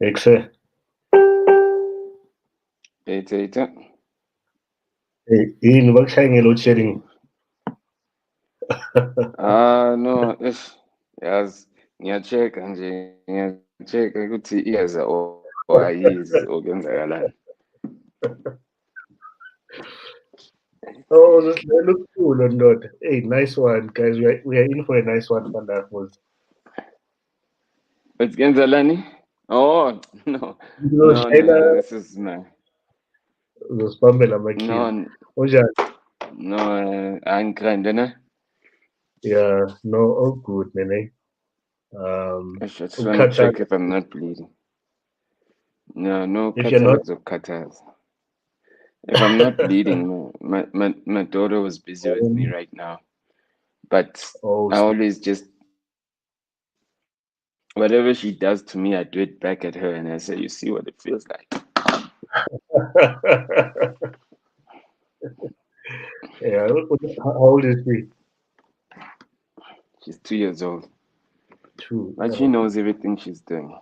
Exe. Eta. Yini bakushaya nge-load shedding? No, yazi ngiyacheka nje, ngiyacheka ukuthi iyeza or ayizi or kwenzakalani. Oh, this looks cool or not? Hey, nice one, guys. We are in for a nice one, Fandarfos. But kwenzakalani? Oh, no. Uzosishayela, This is my uzosibambela ama-keys. no, Unjani? no, angigrande ne? Yeah, no, all good, nene. I just want to check Ukhathale. if I'm not bleeding. No, If you're not, khathala kuzokukhathaza. If I'm not bleeding, my daughter was busy with me right now. But oh, I always just, whatever she does to me, I do it back at her and I say, you see what it feels like. yeah. How old is she? She's 2 years old. Two. But she Oh, knows everything she's doing.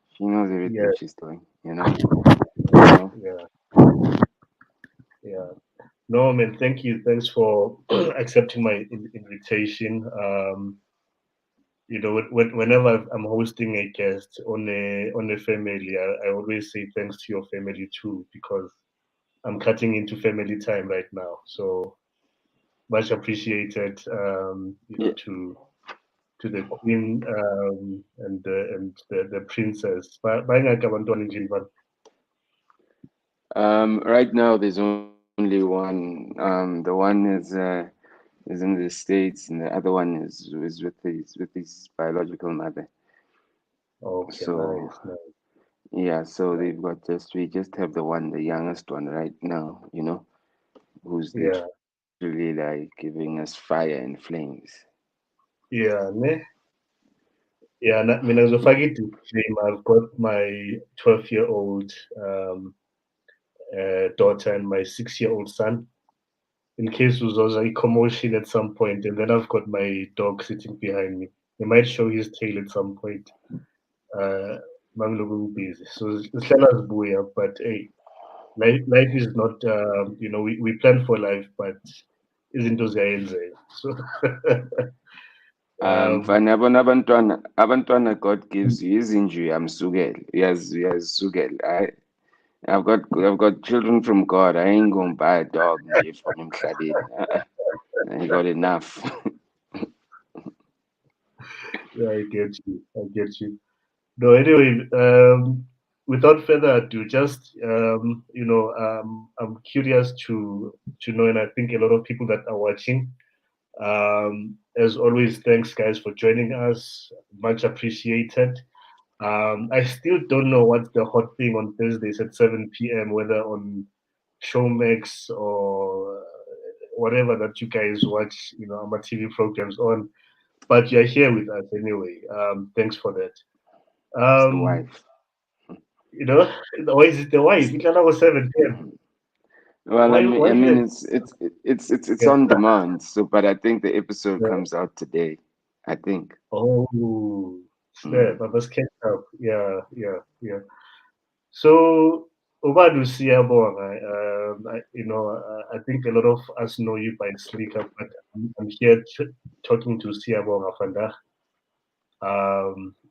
She knows yeah, everything she's doing, you know? So, yeah, yeah. No, man. Thank you. Thanks for accepting my invitation. Whenever I'm hosting a guest on a family, I always say thanks to your family too, because I'm cutting into family time right now. So much appreciated, yeah. to the queen, and the princess. Bayingaki abantwana endlini bani? Right now, there's only one. The one is in the States, and the other one is with his biological mother. Okay, So nice, nice, yeah, so nice. we just have the one, the youngest one right now, who's Yeah, literally like giving us fire and flames. yeah, ne? Yeah, mina ngizofaka i-disclaimer. I've got my 12-year-old daughter and my 6-year-old son. In case there's a commotion at some point, and then I've got my dog sitting behind me. He might show his tail at some point. Mangiloku busy. So sihlala sibuya, but hey, life is not. We plan for life, but izinto ziyayenzeka. So um, Mfana yabona abantwana God gives you izinjury amsukele. Uyazisukela. I've got children from God. I ain't gonna buy a dog nje from emhlabeni. I got enough. yeah, I get you. I get you. No, anyway, without further ado, just I'm curious to know, and I think a lot of people that are watching. As always, thanks guys for joining us. Much appreciated. I still don't know what's the hot thing on Thursdays at 7 p.m. Whether on Showmax or whatever that you guys watch, our TV programs on. But you're here with us anyway. Thanks for that. It's the Um, wife. you know, or is it the wife? It was 7 p.m. Well, Why? I Why mean, you? it's Yeah. on demand. So, but I think the episode Yeah. comes out today. I think. Oh, snap! Mm. I must catch up. Yeah, yeah, yeah. So, Obadu Siyabonga, I think a lot of us know you by Slikour, but I'm here talking to Siyabonga Fanda.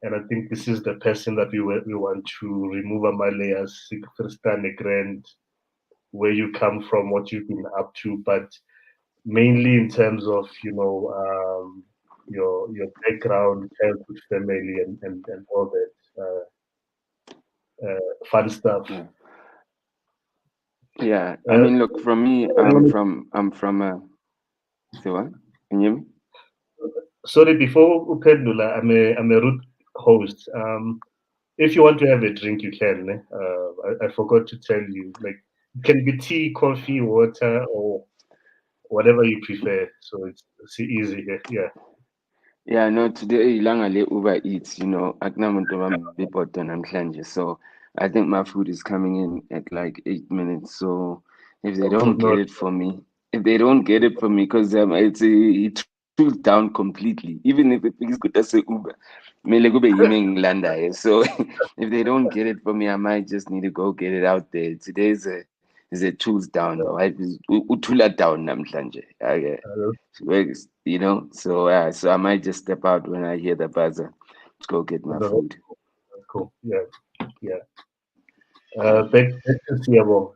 And I think this is the person that we want to remove our layers, understand the grand, where you come from, what you've been up to, but mainly in terms of your background, childhood, family, and all that fun stuff. Yeah. Yeah. I Uh, mean, look, from me, I'm from a. Say what? Can you hear me? Sorry, before Upendula, I'm a root host. If you want to have a drink, you can. I forgot to tell you. Like, it can be tea, coffee, water, or whatever you prefer. So it's easy here. Yeah. Yeah, no, today ilanga le Uber Eats, akunamuntu bambibhoda namhlanje. So I think my food is coming in at like 8 minutes. So if they Oh, don't get no. it for me, because it's a tooled down completely. Even if it is good as a Uber, mele kube yimi engilandayo. So if they don't get it for me, I might just need to go get it out there. Today is a tools down. My wife is utula down namhlanje. Okay. Uh, You know, so so I might just step out when I hear the buzzer to go get my no, food. that's cool. Yeah, yeah. Back to Siyabonga.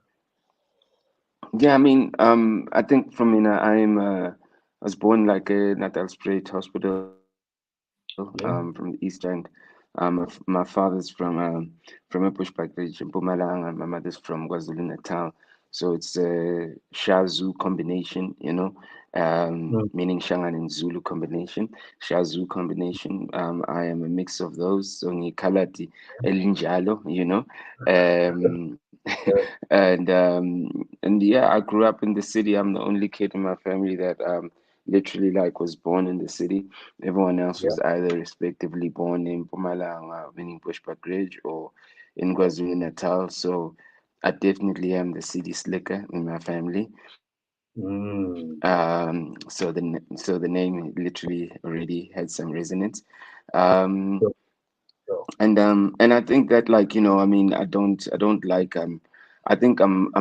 Yeah, I mean, I think from I was born like a Natal Straight Hospital, from the East Yeah. End. My father's from a bushback village in Mpumalanga. My mother's from KwaZulu Natal, so it's a Shazulu combination, you know, Mm, meaning Shangan and Zulu combination, Shazulu combination. I am a mix of those, so ngikalati elinjalo, you know, um, yeah. and yeah, I grew up in the city. I'm the only kid in my family that literally like was born in the city. Everyone else Yeah. was either respectively born in Mpumalanga, meaning Bushbuck Ridge, or in Yeah. KwaZulu Natal. So I definitely am the city slicker in my family. Mm, So the name literally already had some resonance. Um, so, so, and I think that, like, you know, I mean, I don't like I think I'm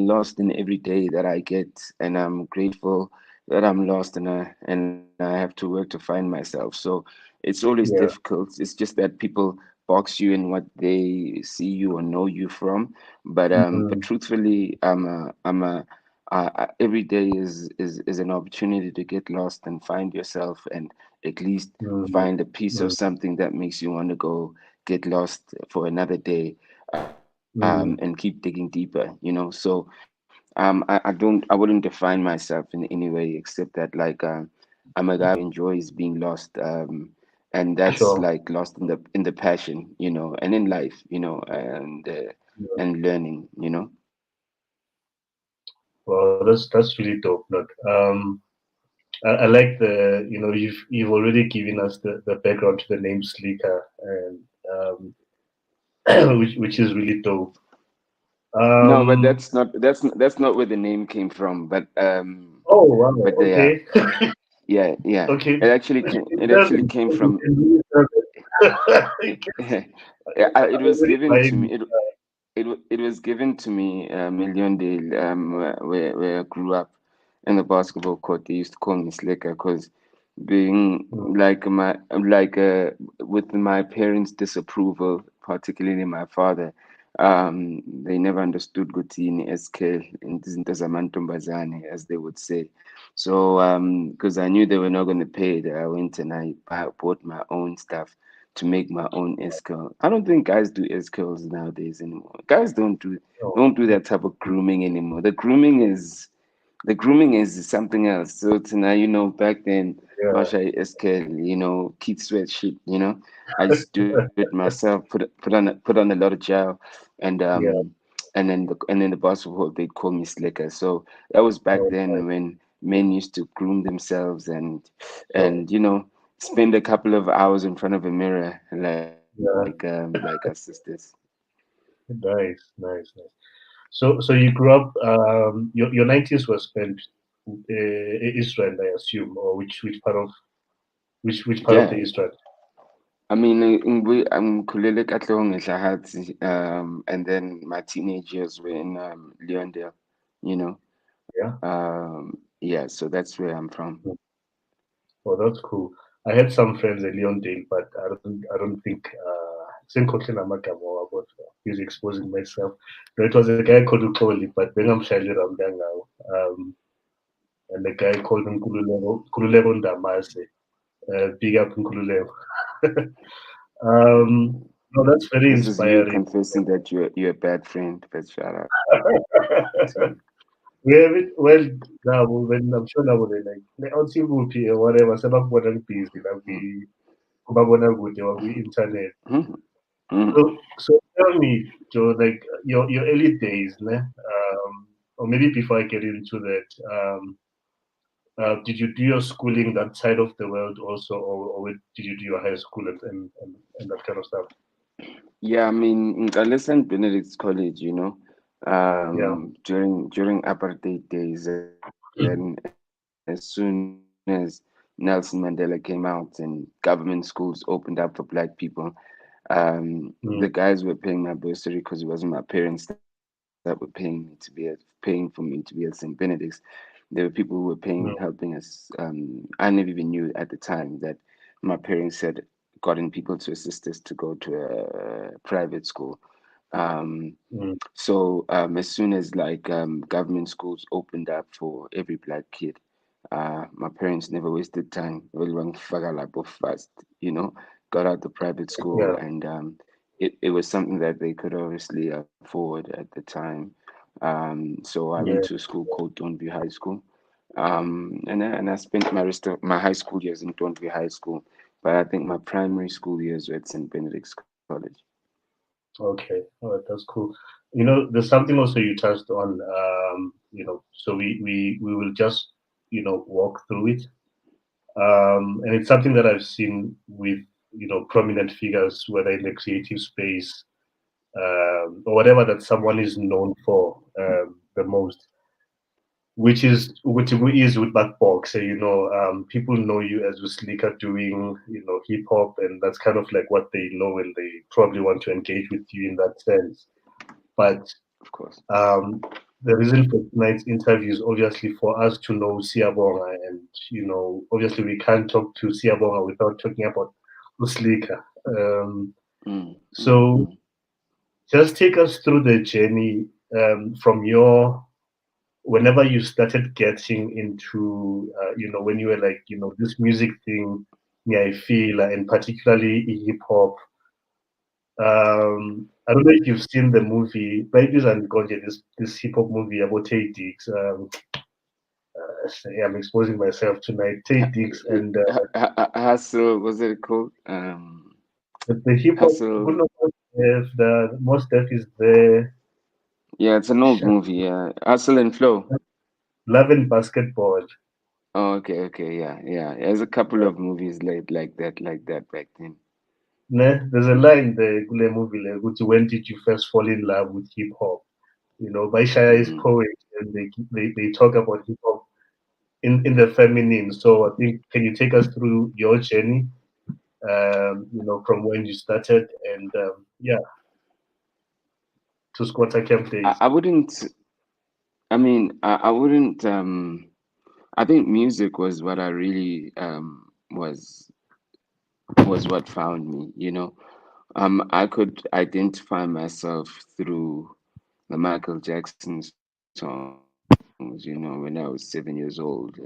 lost in every day that I get, and I'm grateful that I'm lost, and I have to work to find myself. So it's always yeah. difficult. It's just that people box you in what they see you or know you from. But Mm, truthfully, every day is an opportunity to get lost and find yourself, and at least mm, find a piece of mm, something that makes you want to go get lost for another day, and keep mm, digging deeper, you know. So I wouldn't define myself in any way except that, like, I'm a guy who enjoys being lost, and that's sure. like lost in the passion, you know, and in life, you know, Yeah. and learning, you know. Well, that's really dope. Look, I like you've already given us the background to the name Slikour, and which is really dope. No, but Um, that's not where the name came from. oh wow, But the okay, yeah, okay. it actually came You from can really serve it. yeah, it I'm was already given to me. buying. It was given to me, Million where I grew up in the basketball court. They used to call me Slicker because being Mm, with my parents' disapproval, particularly my father, they never understood Gutini SK in zamantombazane, as they would say. So because I knew they were not going to pay it, I went and bought my own stuff to make my own S-curl. I don't think guys do S-curls nowadays anymore. Guys oh, don't do that type of grooming anymore. The grooming is something else. So to now, you know, back then, yeah, Basha SK, you know, Keith Sweat shit, you know. I just do it myself, put on a lot of gel, and yeah. and then the basketball they'd call me Slicker. So that was back Oh, then when men used to groom themselves sure. and you know, spend a couple of hours in front of a mirror Yeah, like our sisters. nice, nice, nice. So you grew up. Your 90s were spent in Israel, I assume, or which part of the Yeah, Israel? I mean, Kulele Katlong and then my teenage years were in Leondale, you know. Yeah. Yeah, so that's where I'm from. Oh, that's cool. I had some friends at Leondale, but I don't think Senkotlela Magamo about he's exposing myself. No, it was a guy called Ukoli, but then I'm Shali Ramdang now. And the guy called him Kululebo Ndamase. Big up Kululebo. No, that's very This is you inspiring. confessing that you're a bad friend, but shout out to you. We have it well now. When I'm sure now they like on TV or whatever. Some of what I'm busy, like we, kubabona kude or we internet. Mhm, mhm. So tell me, Joe, like your early days, ne? Or maybe before I get into that, did you do your schooling that side of the world also, or did you do your high school and that kind of stuff? Yeah, I mean, in St. Benedict's College, you know, Yeah. during apartheid days, and as soon as Nelson Mandela came out and government schools opened up for black people. mm, The guys were paying my bursary because it wasn't my parents that were paying for me to be at St. Benedict's. There were people who were paying, helping mm, us. I never even knew at the time that my parents had gotten people to assist us to go to a private school. Um, mm, as soon as like government schools opened up for every black kid, my parents never wasted time. Well, went fast, you know, got out the private school, yeah, and it was something that they could obviously afford at the time. So I went yeah, to a school called Donview High School, and I spent my rest of my high school years in Donview High School, but I think my primary school years were at St. Benedict's College. okay, all right, that's cool. There's something also you touched on. So we will just walk through it. And it's something that I've seen with prominent figures, whether in the creative space or whatever that someone is known for the most, which is with that box. People know you as Slikour doing hip hop, and that's kind of like what they know, and they probably want to engage with you in that sense. But Of course. um, the reason for tonight's interview is obviously for us to know Siyabonga, and obviously we can't talk to Siyabonga without talking about Slikour. Mm, mm, So mm. just take us through the journey from your whenever you started getting into when you were like this music thing. Yeah, I feel, and particularly hip hop. I don't know if you've seen the movie Babies and Gonja, this hip hop movie about Tay Diggs. I'm exposing myself tonight. Tay Diggs and Hustle, was it called? the hip hop. Hustle. Good number, the most stuff is the Yeah, it's an old movie. Yeah, Hustle and Flow. Love and Basketball. Oh, okay, okay, yeah, yeah. There's a couple of movies like that back then. There's a line there, Gule movie, like, which when did you first fall in love with hip hop? Baishaya is Mm. poet, and they talk about hip hop in the feminine. So I think, can you take us through your journey? From when you started, and yeah, to squatter camp days. I wouldn't. I wouldn't. I think music was what I really was what found me. I could identify myself through the Michael Jackson songs. When I was 7 years old,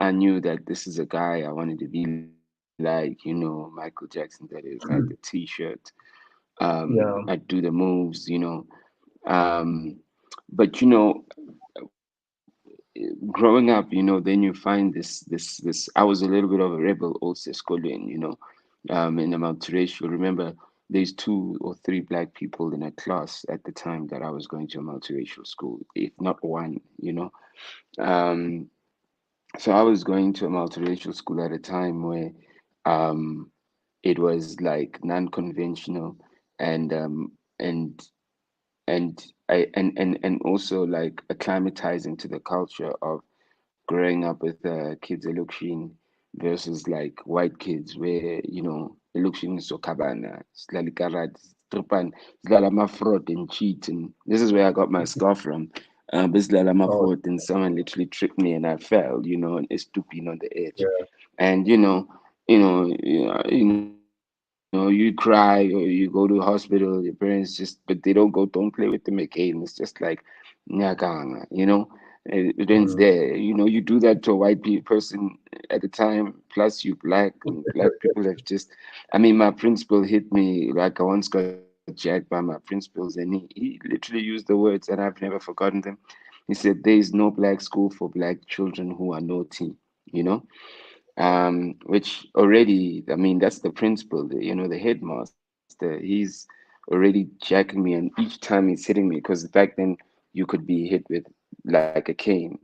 I knew that this is a guy I wanted to be like. Michael Jackson. That is, I had the T-shirt. I'd Yeah. do the moves. Um, but growing up, then you find this. I was a little bit of a rebel also schooling. In a multiracial. Remember, there's two or three black people in a class at the time that I was going to a multiracial school, if not one. Um, so I was going to a multiracial school at a time where um, it was like non-conventional and and and also like acclimatizing to the culture of growing up with kids Elukshin versus like white kids where Elukshin is so cabana, slali karat, stripan, slala fraud and cheat, and this is where I got my scar from. This slala Oh, fraud and someone literally tripped me and I fell, and it's stooping on the edge, yeah. and you cry or you go to hospital. Your parents but they don't go. Don't play with them again. It's just like nyakanga, it ends there. Mm, You do that to a white person at a time. Plus, you black and black people have just. I mean, my principal hit me like I once got jacked by my principals, and he literally used the words, and I've never forgotten them. He said, "There is no black school for black children who are naughty." You know, which already, I mean, that's the principal, the headmaster. He's already jacking me, and each time he's hitting me, because back then you could be hit with like a cane.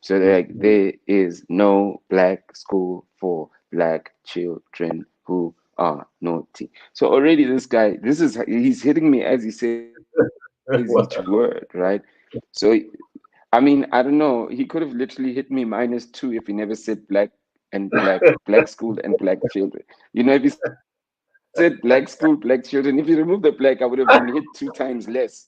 So they're like, mm, there is no black school for black children who are naughty. So already this guy, he's hitting me as he says each word, right? So I mean, I don't know. He could have literally hit me -2 if he never said black school and black children. You know, if he said black school, black children, if you remove the black, I would have been hit 2 times less,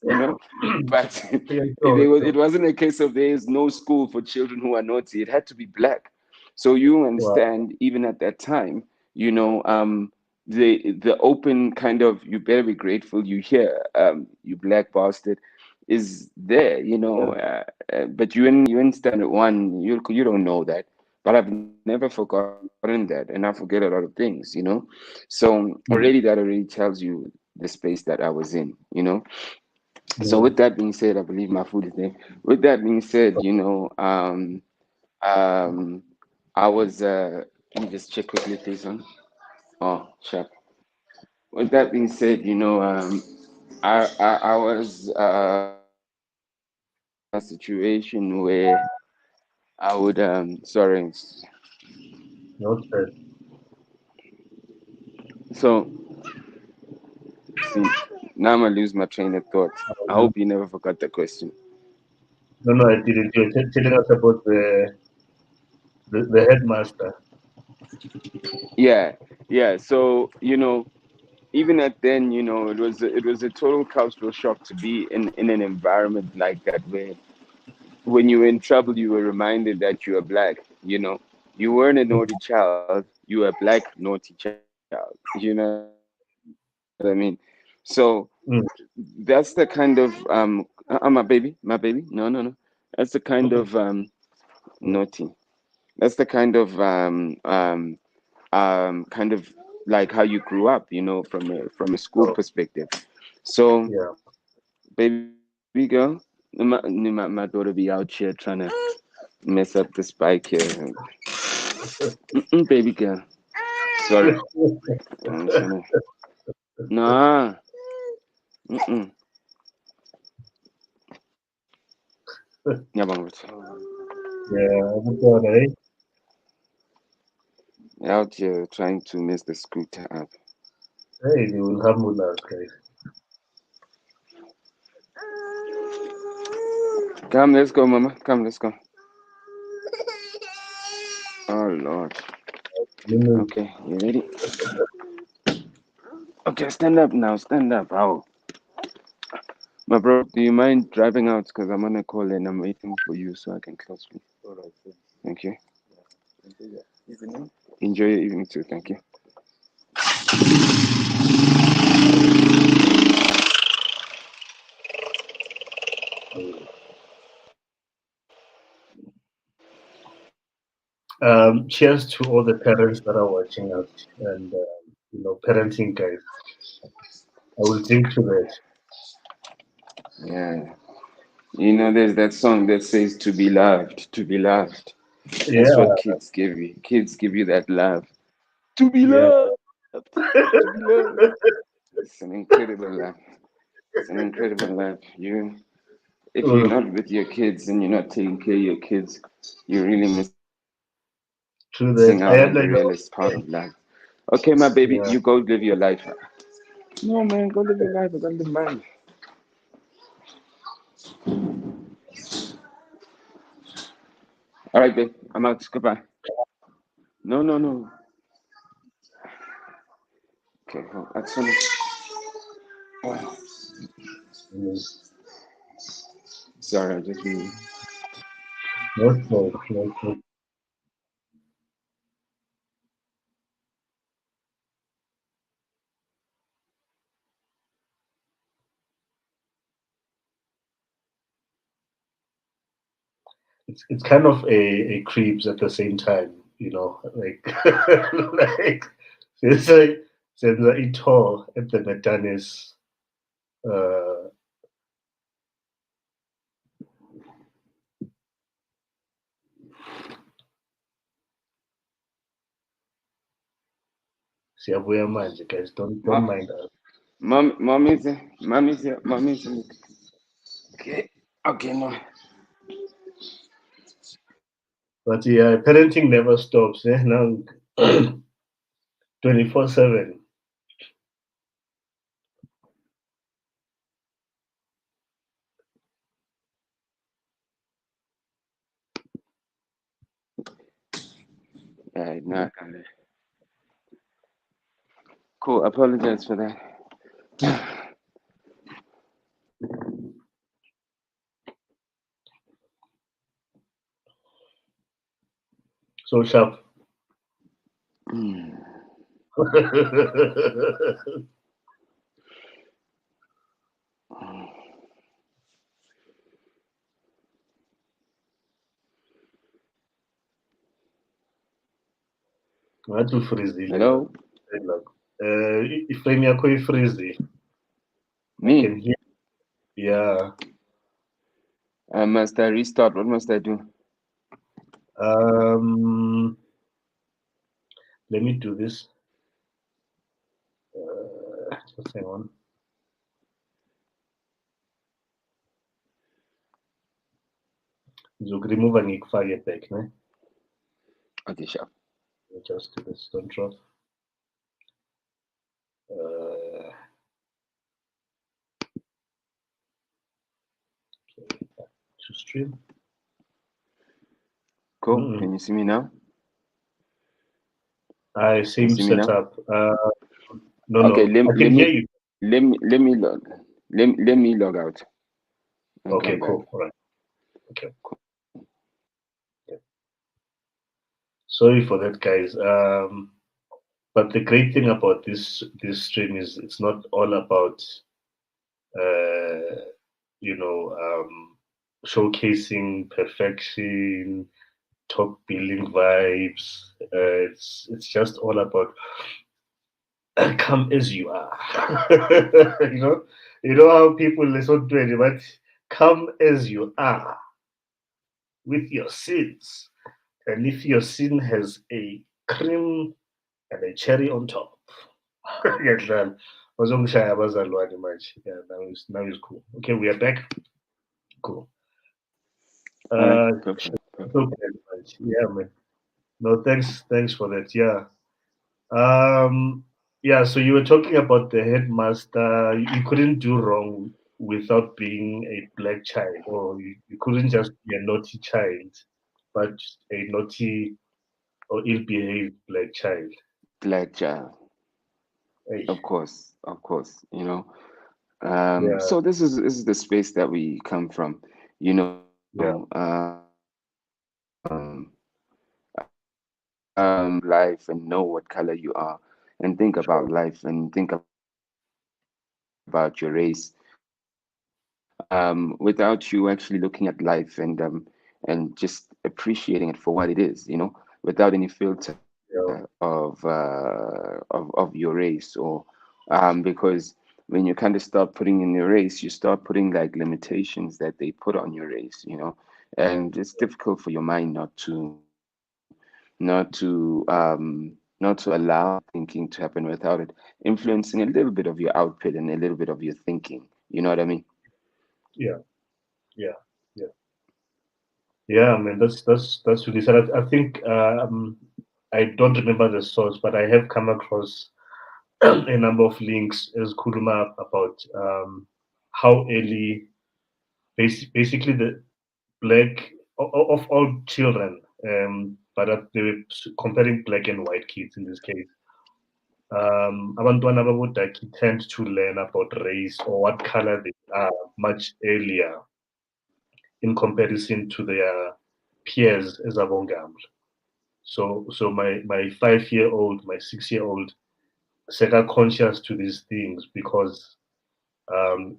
But Yeah, it so, wasn't a case of there is no school for children who are naughty. It had to be black. So you wow. understand, even at that time, the open kind of you better be grateful you here, you black bastard, is there, Yeah. but you in standard one, you don't know that. But I've never forgotten that, and I forget a lot of things. So already Mm, that already tells you the space that I was in. So yeah. with that being said, I believe my food is there. With that being said, um, I was let me just check quickly, please. Huh? Oh, sharp. With that being said, I was in a situation where I would sorry. No stress. So see, now I'm gonna lose my train of thought. I Um, hope you never forgot the question. no, no, I didn't. You're telling us about the headmaster. Yeah, yeah. So even at then, it was a total cultural shock to be in an environment like that where when you were in trouble, you were reminded that you are black. You weren't a naughty child, you were a black naughty child. You know what I mean? So that's the kind of my baby, no, no, no. That's the kind of naughty. That's the kind of kind of like how you grew up, from a school So, perspective. So, yeah. baby girl, my daughter be out here trying to mess up this bike here. Baby girl, sorry. I'm trying to. Nah. Mm-mm. Yeah, Yeah, good God, eh? out here trying to mess the scooter up. Hey, they will humble us, guys. Come, let's go, mama. Come, let's go. Oh Lord. Mm, Okay, you ready? Okay, stand up now. Stand up. How? My bro, do you mind driving out? Because I'm on a call and I'm waiting for you so I can close, please. Thank you. Enjoy your evening too. Thank you. cheers to all the parents that are watching us and parenting guys. I will drink to that. Yeah. There's that song that says to be loved, to be loved. That's Yeah, what kids give you. Kids give you that love. To be yeah. loved. To be loved. It's an incredible love. It's an incredible love. If you're Oh, not with your kids and you're not taking care of your kids, you're really missing out on the realest part of true love. that. I had like, Okay, my baby, you go live your life. yeah. No, man, go live your life. I gotta live mine. All right, babe. I'm out. Goodbye. No, no, no. Okay, hold. That's Soni. Oh, Mm, sorry, I just really. no stress, no stress. It's kind of a creeps at the same time, like like senza ito at the Metanis uh Siyabuya manje, guys. Don't Ma- mind us. mommy's here. Mommy's here. Mommy's here. Okay. Okay, no. But yeah, parenting never stops, eh? Now 24/7. No, I got it. Cool. Apologize for that. So sharp. Mm. Ngathi ufrizile la. Hello? Iframe yakho ifrizi. I Me? can hear. Yeah. Must I restart? What must I do? Um. Let me do this. Just hang on. Ngizokuremove ngikufake back, ne? Okay, sure. Just do this. Don't drop. To stream. Cool. Can you see me now? Can you Same see me now? setup. No, Okay, no. I can hear you. let me log let me log out and Okay, come back. cool. All right. Okay. Yeah. Sorry for that, guys. But the great thing about this stream is it's not all about uh, showcasing perfection, top billing vibes. It's just all about come as you are. you know, you know how people listen to it, but come as you are with your sins, and if your sin has a cream and a cherry on top. Ngiyadlala. Bazongishaya abazalwane manje. Yeah, now is cool. Okay, we are back. Cool. All right, Uh, perfect, perfect. okay, manje. Yeah, man. No, thanks for that. Yeah. Yeah, so you were talking about the headmaster. You couldn't do wrong without being a black child, or you couldn't just be a naughty child, but a naughty or ill-behaved black child. Black child, Hey, of course. yeah, So this is the space that we come from. You know, yeah, life and know what color you are, and think about sure, life and think about your race. Without you actually looking at life and just appreciating it for what it is, without any filter yeah, of your race, or because when you kind of start putting in your race, you start putting like limitations that they put on your race, and it's difficult for your mind not to allow thinking to happen without it influencing a little bit of your output and a little bit of your thinking. You know what I mean? yeah, yeah, yeah, yeah. I mean, that's really sad. I think I don't remember the source, but I have come across a number of links as Kuruma about how early, basically the black of all children, but they were comparing black and white kids in this case. Abantwana babodaki tend to learn about race or what color they are much earlier in comparison to their peers as abongam. So my 5-year-old, my 6-year-old, sega conscious to these things because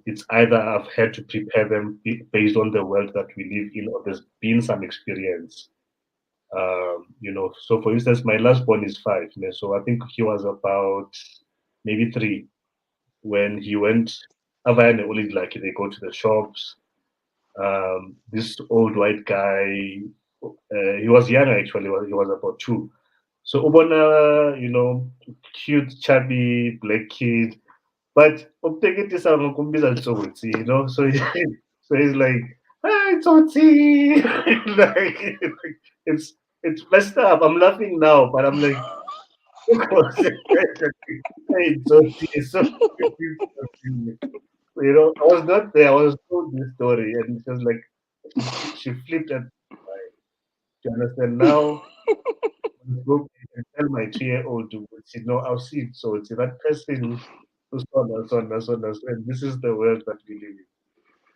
it's either I've had to prepare them based on the world that we live in, or there's been some experience. So for instance, my last born is 5, so I think he was about maybe 3 when he went. Avayane only like they go to the shops. This old white guy, he was young actually. He was about 2. So Ubona, cute, chubby black kid, but ukuteketisa ngokumbiza Tsotsi, so so he's like, hi Tsotsi, like it's messed up. I'm laughing now, but I'm like, hey Tsotsi, it's so confusing. I was not there. I was told this story, and she was like, she flipped at. Do you understand now? go and tell my 2-year-old to say, no, I'll see it. So it's that person who's and this is the world that we live in.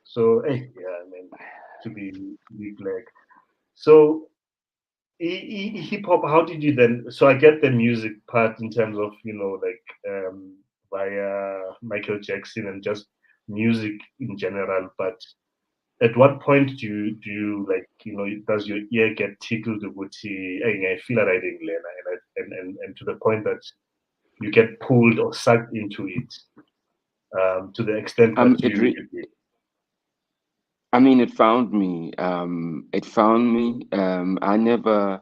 So hey, yeah, I mean, to be black. So hip hop, how did you then? So I get the music part in terms of like via Michael Jackson and just music in general, but at what point do you like does your ear get tickled with I feel that I didn't learn and to the point that you get pulled or sucked into it to the extent that It you did. I mean, it found me. It found me. I never,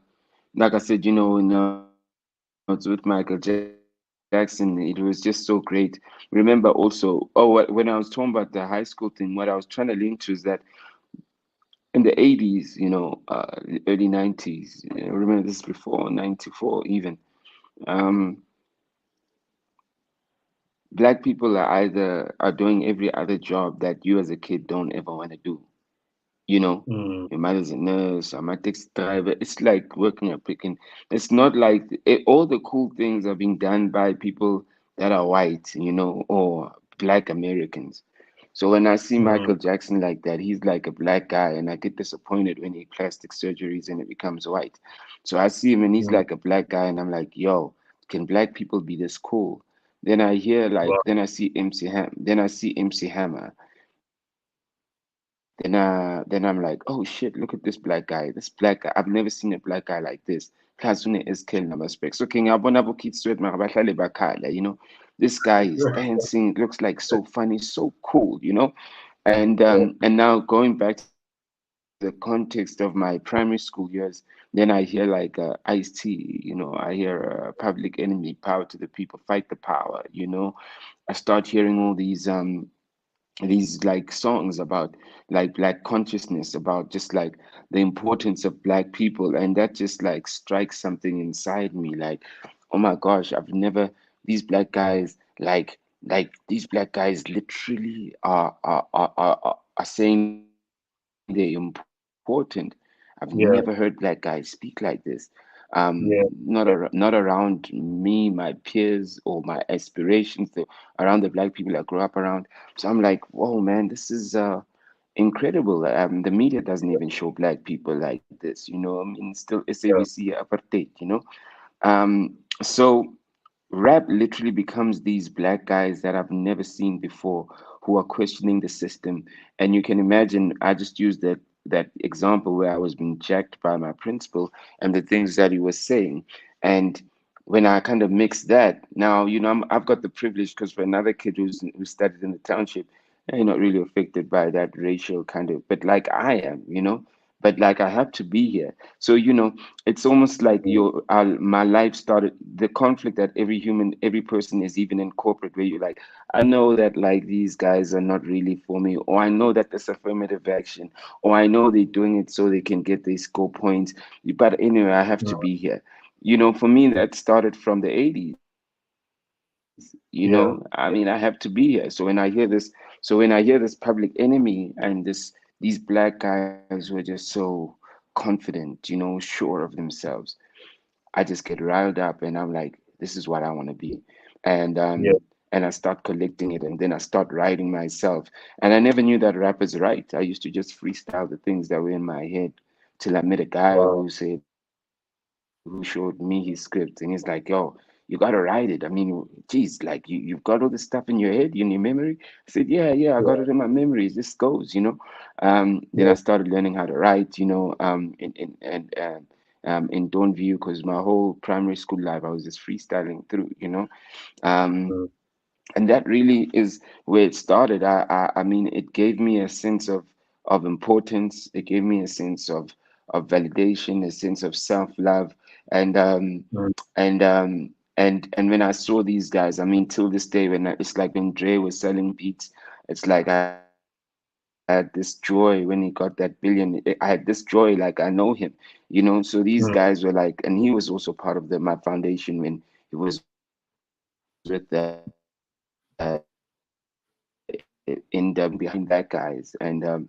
like I said, it's with Michael Jackson. It was just so great. Remember also, when I was talking about the high school thing, what I was trying to link to is that in the 80s, the early 90s, remember this before 94 even, um, black people are doing every other job that you as a kid don't ever want to do. You know, Mm, your mother's a nurse, I'm a taxi driver. It's like working at picking. It's not like all the cool things are being done by people that are white, or black Americans. So when I see mm, Michael Jackson like that, he's like a black guy, and I get disappointed when he plastic surgeries and it becomes white. So I see him and he's mm. like a black guy, and I'm like, yo, can black people be this cool? Wow. Then I see then I see MC Hammer. Then I'm like, oh shit, look at this black guy. This black guy, I've never seen a black guy like this. Plus une is killing number specs. Okay, ngiyabona abo kids sweat mara bahlale bakhala. This guy is dancing, it looks like so funny, so cool. And now going back to the context of my primary school years, then I hear like Ice-T, I hear Public Enemy, Power to the People, Fight the Power. I start hearing all these like songs about like black consciousness, about just like the importance of black people, and that just like strikes something inside me, like, oh my gosh, I've never these black guys like these black guys literally are saying they're important. I've never heard black guys speak Yeah, like this. yeah, Not around me, my peers, or my aspirations, around the black people I grew up around. So I'm like, whoa, man, this is incredible. The media doesn't even show black people like this. I mean, still yeah, SABC apartheid. So rap literally becomes these black guys that I've never seen before, who are questioning the system. And you can imagine, I just used that example where I was being jacked by my principal and the things that he was saying. And when I kind of mix that, now, I've got the privilege, because for another kid who studied in the township, they're not really affected by that racial kind of, but like I am. But like I have to be here. So, it's almost like mm, my life started, the conflict that every person is, even in corporate, where you're like, I know that like these guys are not really for me, or I know that this affirmative action, or I know they're doing it so they can get their score points, but anyway, I have to mm, be here. For me, that started from the 80s. I mean, I have to be yeah, here. So when I hear this Public Enemy and these black guys who are just so confident, sure of themselves, I just get riled up, and I'm like, this is what I want to be. And um yeah, and I start collecting it, and then I start writing myself. And I never knew that rappers write. I used to just freestyle the things that were in my head, till I met a guy wow, who showed me his script, and he's like, yo, you gotta write it. I mean, geez, like you've got all this stuff in your head, in your memory. I said, yeah, I got it in my yeah, memories. This goes. Then I started yeah, learning how to write, in Don't View, because my whole primary school life I was just freestyling through. Um, mm, and that really is where it started. I mean, it gave me a sense of importance. It gave me a sense of validation, a sense of self love, and um, mm, and when I saw these guys, I mean, till this day, it's like when Dre was selling beats, it's like I had this joy when he got that billion. I had this joy, like I know him, So these guys were like, and he was also part of my foundation when he was with NW behind black guys, and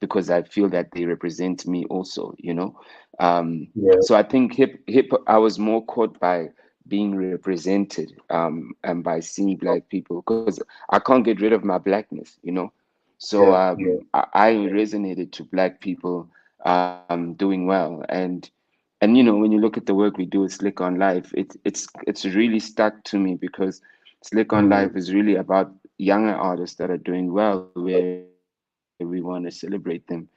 because I feel that they represent me also, you know. yeah, So I think hip I was more caught by being represented and by seeing black people, because I can't get rid of my blackness, you know. So yeah, yeah. I resonated to black people doing well. And you know, when you look at the work we do with Slick on Life, it's really stuck to me, because Slick on Mm, Life is really about younger artists that are doing well, where we want to celebrate them.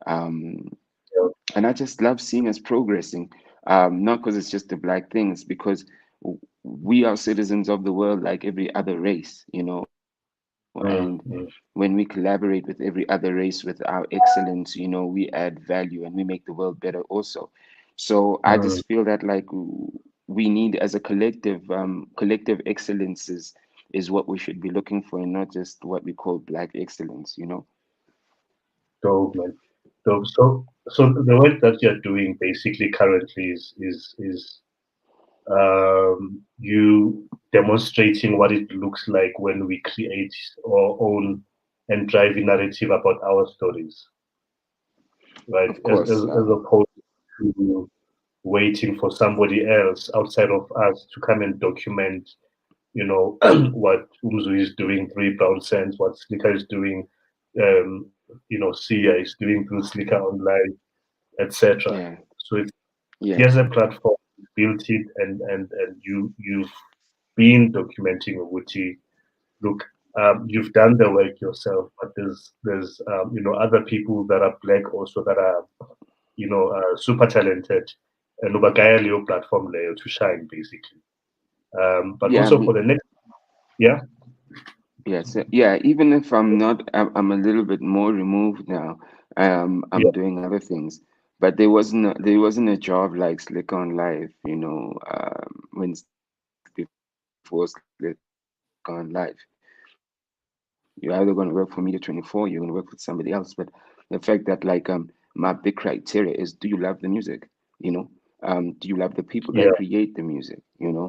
Um, and I just love seeing us progressing, not because it's just the black things, because we are citizens of the world like every other race, you know. And when we mm. collaborate with every other race with our excellence, you know, we add value and we make the world better also. So I just feel that like we need, as a collective excellence is what we should be looking for, and not just what we call black excellence, you know. Dope, man. Dope. So the work that you're doing basically currently is you demonstrating what it looks like when we create our own and drive a narrative about our stories, right? Of As course. opposed to waiting for somebody else outside of us to come and document, what Umzu is doing through BrownSense, what Slikour is doing, Sia is doing through SlikourOnLife, etc. Yeah. So it's Yeah. here's a platform, built it, and you've been documenting Uguti. Look, you've done the work yourself, but there's other people that are black also that are super talented, and ubagaya Leo platform layer to shine basically. But Yeah. I also for mean, the next, yeah, yes. Yeah. Even if I'm not, I'm a little bit more removed now. I'm yeah, doing other things. But there wasn't a job like Slick on Life, you know, when before Slick on Life. You're either going to work for Media 24, you're going to work for somebody else. But the fact that my big criteria is, do you love the music? You know, do you love the people that create the music? yeah,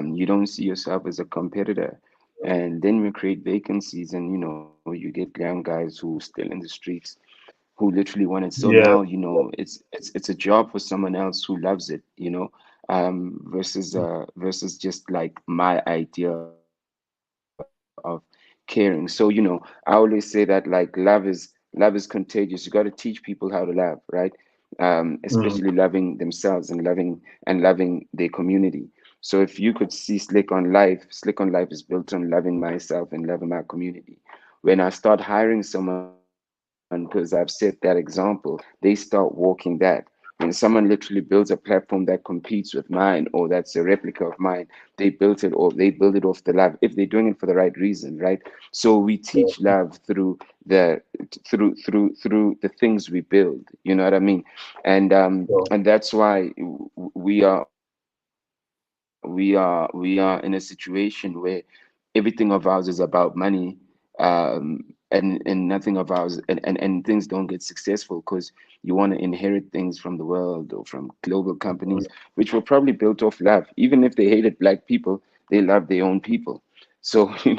You don't see yourself as a competitor. And then we create vacancies, and you get young guys who still in the streets, who literally want it. So now, yeah, it's a job for someone else who loves it, versus just like my idea of caring. So I always say that like love is contagious. You got to teach people how to love, right? Especially loving mm, themselves and loving their community. So if you could see Slick on Life is built on loving myself and loving my community. When I start hiring someone, because I've set that example, they start walking that. When someone literally builds a platform that competes with mine, or that's a replica of mine, they build it off the love, if they're doing it for the right reason, right? So we teach love through the things we build, you know what I mean? so, And that's why we are in a situation where everything of ours is about money, and nothing of ours, and things don't get successful because you want to inherit things from the world or from global companies, mm, which were probably built off love. Even if they hated black people, they love their own people. So we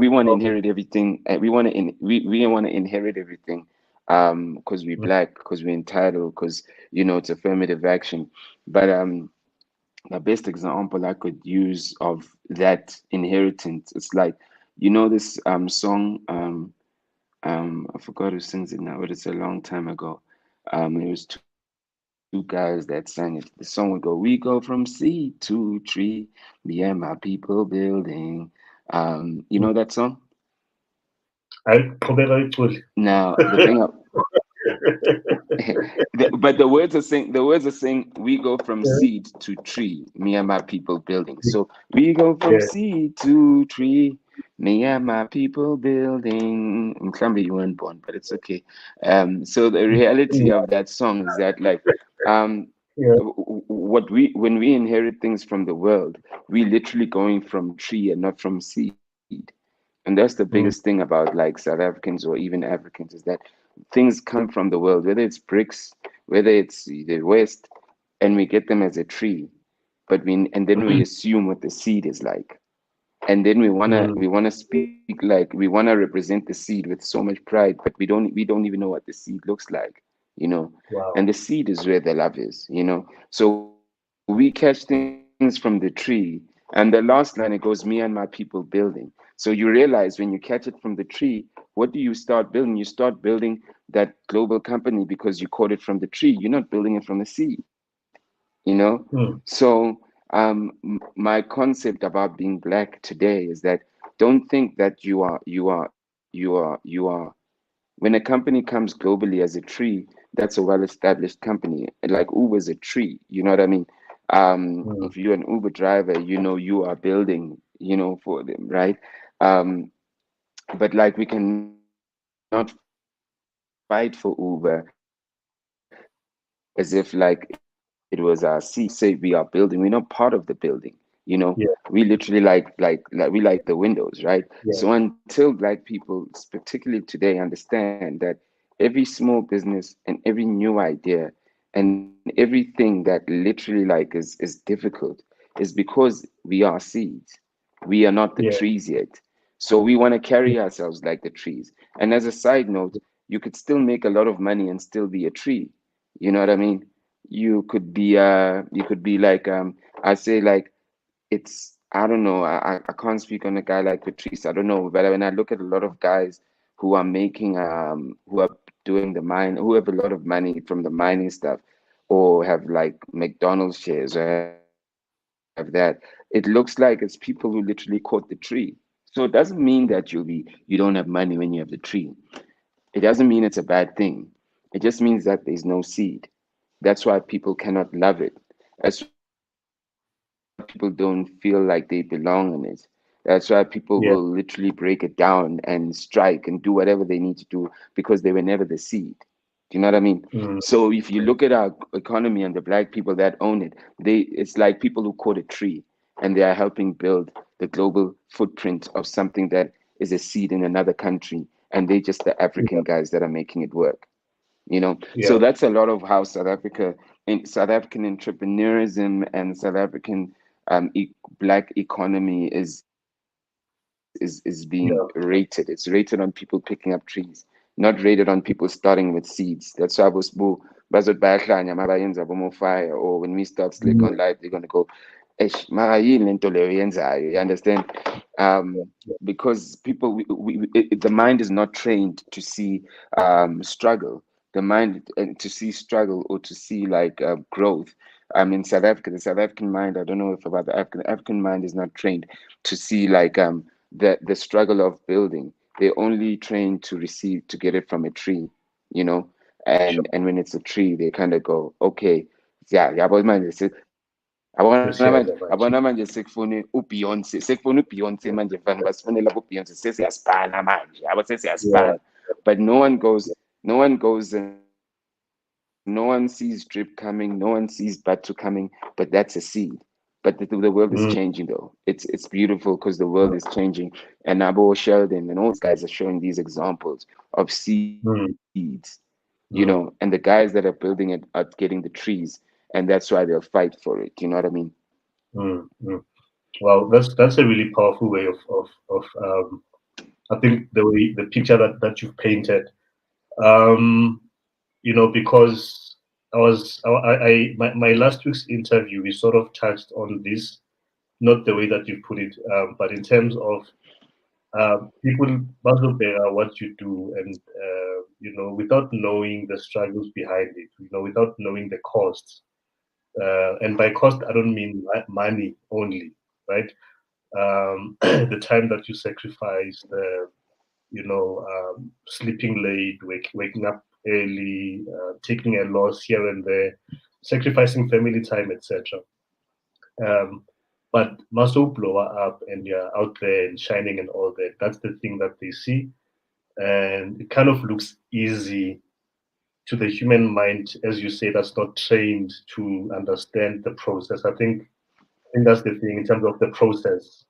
want to so, inherit everything. We want to inherit everything, because we're mm, black, because we're entitled, because it's affirmative action. But the best example I could use of that inheritance, it's like, this song, I forgot who sings it now, but it's a long time ago. It was two guys that sang it. The song would go, "We go from sea to tree, me and my people building." You know that mm. song? I qhubeka Now the thing, but the words are saying, we go from yeah, seed to tree, me and my people building. So we go from yeah, seed to tree, me and my people building. Mklambi, you weren't born, but it's okay. So the reality yeah, of that song is that, like, um yeah, what we when we inherit things from the world, we literally going from tree and not from seed. And that's the biggest thing mm, about like South Africans or even Africans, is that things come from the world, whether it's bricks, whether it's the West, and we get them as a tree, and then we assume what the seed is like. and then mm, we wanna speak like we wanna represent the seed with so much pride, but we don't even know what the seed looks like, you know. wow. And the seed is where the love is, you know. So we catch things from the tree, and the last line it goes, me and my people building. So you realize when you catch it from the tree, what do you start building? You start building that global company because you caught it from the tree. You're not building it from the seed, you know. So Mm, my concept about being black today is that don't think that you are when a company comes globally as a tree, that's a well-established company. Like Uber is a tree, you know what I mean? If mm, you're an Uber driver, you know you are building, you know, for them, right? Um, but like we cannot fight for Uber as if like it was our seed. We cannot say we are building. We're not part of the building. You know, we literally we like the windows, right? yeah, So until black people, particularly today, yeah, understand that every small business and every new idea and everything that literally like is difficult is because we are seeds. We are not the trees yet. So we want to carry yeah, ourselves like the trees. And as a side note, you could still make a lot of money and still be a tree. You know what I mean? You could be like I say like I don't know. I can't speak on a guy like Patrice. I don't know. But when I look at a lot of guys who are making who are doing the mine, who have a lot of money from the mining stuff, or have like McDonald's shares or have that, it looks like it's people who literally caught the tree. So it doesn't mean that you don't have money when you have the tree. It doesn't mean it's a bad thing. It just means that there's no seed. That's why people cannot love it. That's why people don't feel like they belong in it. That's why people will literally break it down and yeah, strike and do whatever they need to do because they were never the seed. Do you know what I mean? So if you look at our mm, economy and the black people that own it, it's like people who caught a tree and they are helping build the global footprint of something that is a seed in another country, and they're just the African guys that are yeah, making it work. So that's a yeah, lot of how South Africa in South African entrepreneurism and South African black economy is being rated. It's yeah, rated on people picking up trees, not rated on people starting with seeds. That's why bazothi bayahlanya mabayenza bomo-fire, or when we start Slick on mm, Live, they're gonna go, eish, mara yini lento leyo yenzayo, you understand? Because people the mind is not trained to see struggle, the mind to see struggle or to see like growth. In South Africa, the South African mind, I don't know if about the African mind is not trained to see like the struggle of building. They're only trained to receive to get it from a tree, you know. sure. And when it's a tree, they kind of go, okay, yeah, yabo manje Sesiyaza abona manje. manje sekufuna uBeyonce manje vanhu basifunela kuBeyonce sesiyasipana manje yabo Yeah, sesiyasipana. But no one goes and no one sees drip coming, no one sees Batu coming, but that's a seed. But the world is mm, changing though. It's beautiful because the world is changing, and Abo Sheldon and all these guys are showing these examples of seeds, and the guys mm, that are building it are getting the trees, and that's why they'll fight for it. You know what I mean? mm. Well, that's a really powerful way of I think the picture that you've painted. Um, because my last week's interview, we sort of touched on this, not the way that you put it, but in terms of people bear what you do, and without knowing the struggles behind it, without knowing the costs, and by cost I don't mean money only, right? The time that you sacrifice, the sleeping late, waking up early, taking a loss here and there, sacrificing family time, etc. Um, but muscle blower up and you're out there and shining and all that. That's the thing that they see, and it kind of looks easy to the human mind, as you say, that's not trained to understand the process. I think that's the thing in terms of the process.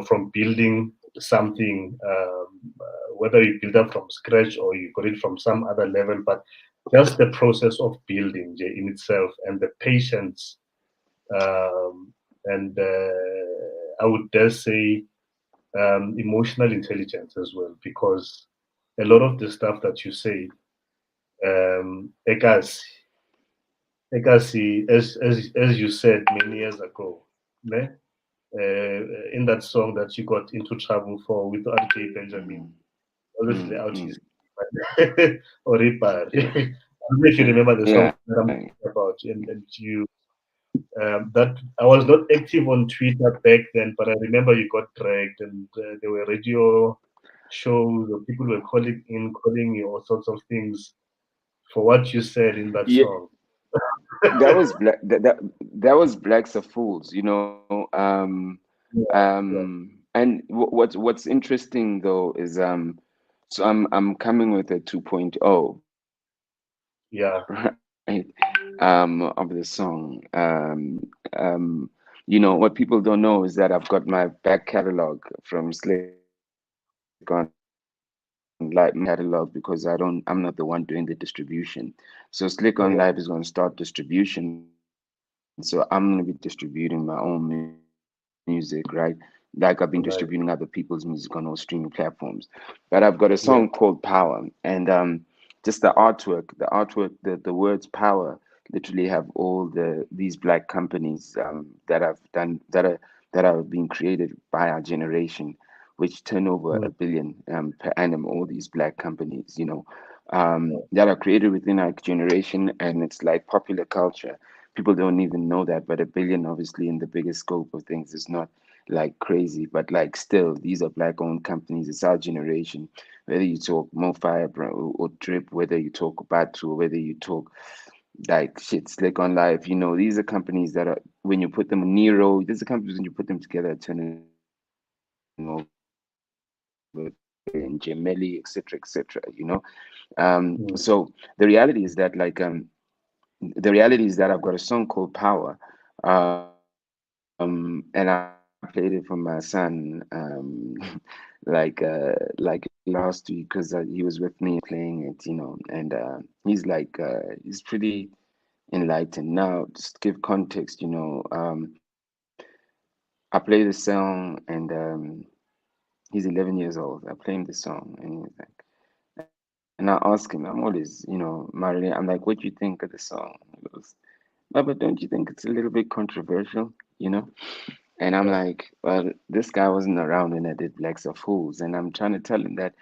From building something, whether you build up from scratch or you got it from some other level, but just the process of building in itself and the patience, and I would dare say emotional intelligence as well, because a lot of the stuff that you say, Ekasi, Ekasi, as you said many years ago, ne? In that song that you got into trouble for with R.J. Benjamin, obviously out his or Ripar. I don't know if you remember the song Yeah. that I'm talking about, and you that I was not active on Twitter back then, but I remember you got dragged, and there were radio shows, or people were calling you all sorts of things for what you said in that Yeah, song. that was black. That was Blacks are Fools. You know. Yeah, yeah, And what's interesting though is so I'm coming with a 2.0, yeah, right? Of the song. You know what people don't know is that I've got my back catalog from Slick on Light catalog because I'm not the one doing the distribution. So Slick on Life is yeah, going to start distribution. So I'm going to be distributing my own music, right? Like I've been distributing other people's music on all streaming nice. platforms. But I've got a song called Power, and just the artwork, the words power literally have all these black companies that have been created by our generation, which turn over Mm, a billion per annum. All these black companies, yeah, that are created within our generation, and it's like popular culture. People don't even know that, but a billion, obviously, in the bigger scope of things, is not like crazy, but like still, these are black-owned companies. It's our generation. Whether you talk Mofire or Drip, whether you talk Batu, whether you talk like shit, Slick on Life, these are companies that are when you put them Nero, these are companies when you put them together, turning over a billion, Gemelli, etc., etc. So mm, the reality is that I've got a song called Power, and I played it for my son, like last week because he was with me and we were playing it, and he's pretty enlightened. Now, just to give context, I play the song and he's 11 years old. I play him the song and he's like, and I ask him, I'm always, Marilyn, I'm like, what do you think of the song? He goes, but don't you think it's a little bit controversial, you know? And I'm yeah, like, well, this guy wasn't around when I did Blacks are Fools. And I'm trying to tell him that,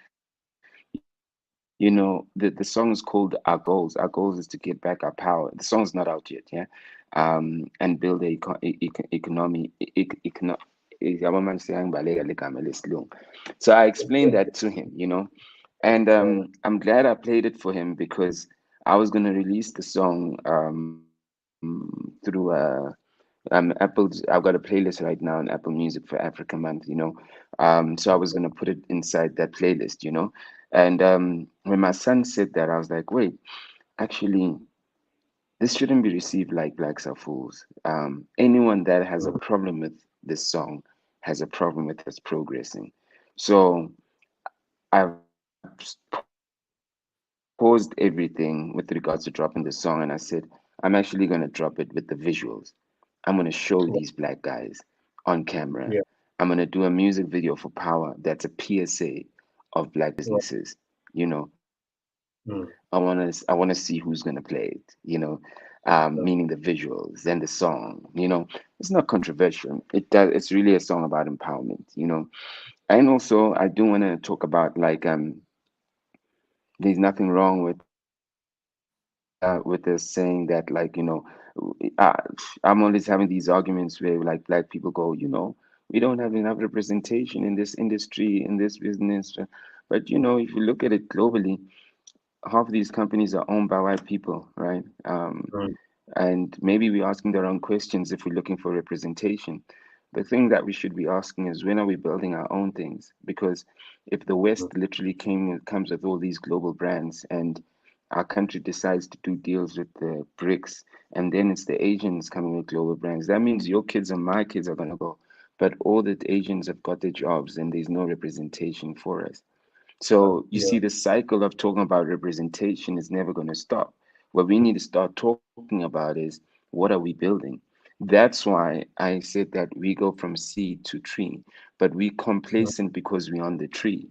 the song is called Our Goals. Our goals is to get back our power. The song's not out yet, yeah? And build a economy, yabona manje seyangibaleka le gama lesilungu. So I explained that to him, and yeah, I'm glad I played it for him because I was going to release the song through Apple. I've got a playlist right now on Apple Music for Africa Month, so I was going to put it inside that playlist, and when my son said that, I was like, wait, actually, this shouldn't be received like Blacks are Fools. Anyone that has a mm, problem with this song has a problem with us progressing. So I've paused everything with regards to dropping the song, and I said, I'm actually going to drop it with the visuals. I'm going to show these black guys on camera. I'm going to do a yeah, music video for Power that's a PSA of black businesses. I want to see who's going to play it, meaning the visuals and the song. It's not controversial. It's really a song about empowerment. And also I do want to talk about there's nothing wrong with us saying that I'm always having these arguments where like black people go, we don't have enough representation in this industry, in this business. But if you look at it globally, half of these companies are owned by white people, right? mm, And maybe we're asking the wrong questions if we're looking for representation. The thing that we should be asking is when are we building our own things? Because if the mm, West literally comes with all these global brands and our country decides to do deals with the BRICS, and then it's the Asians coming with global brands, that means your kids and my kids are going to go. But all the Asians have got their jobs and there's no representation for us. So you yeah, see, the cycle of talking about representation is never going to stop. What we need to start talking about is what are we building? That's why I said that we go from seed to tree, but we Mm, complacent because we're on the tree.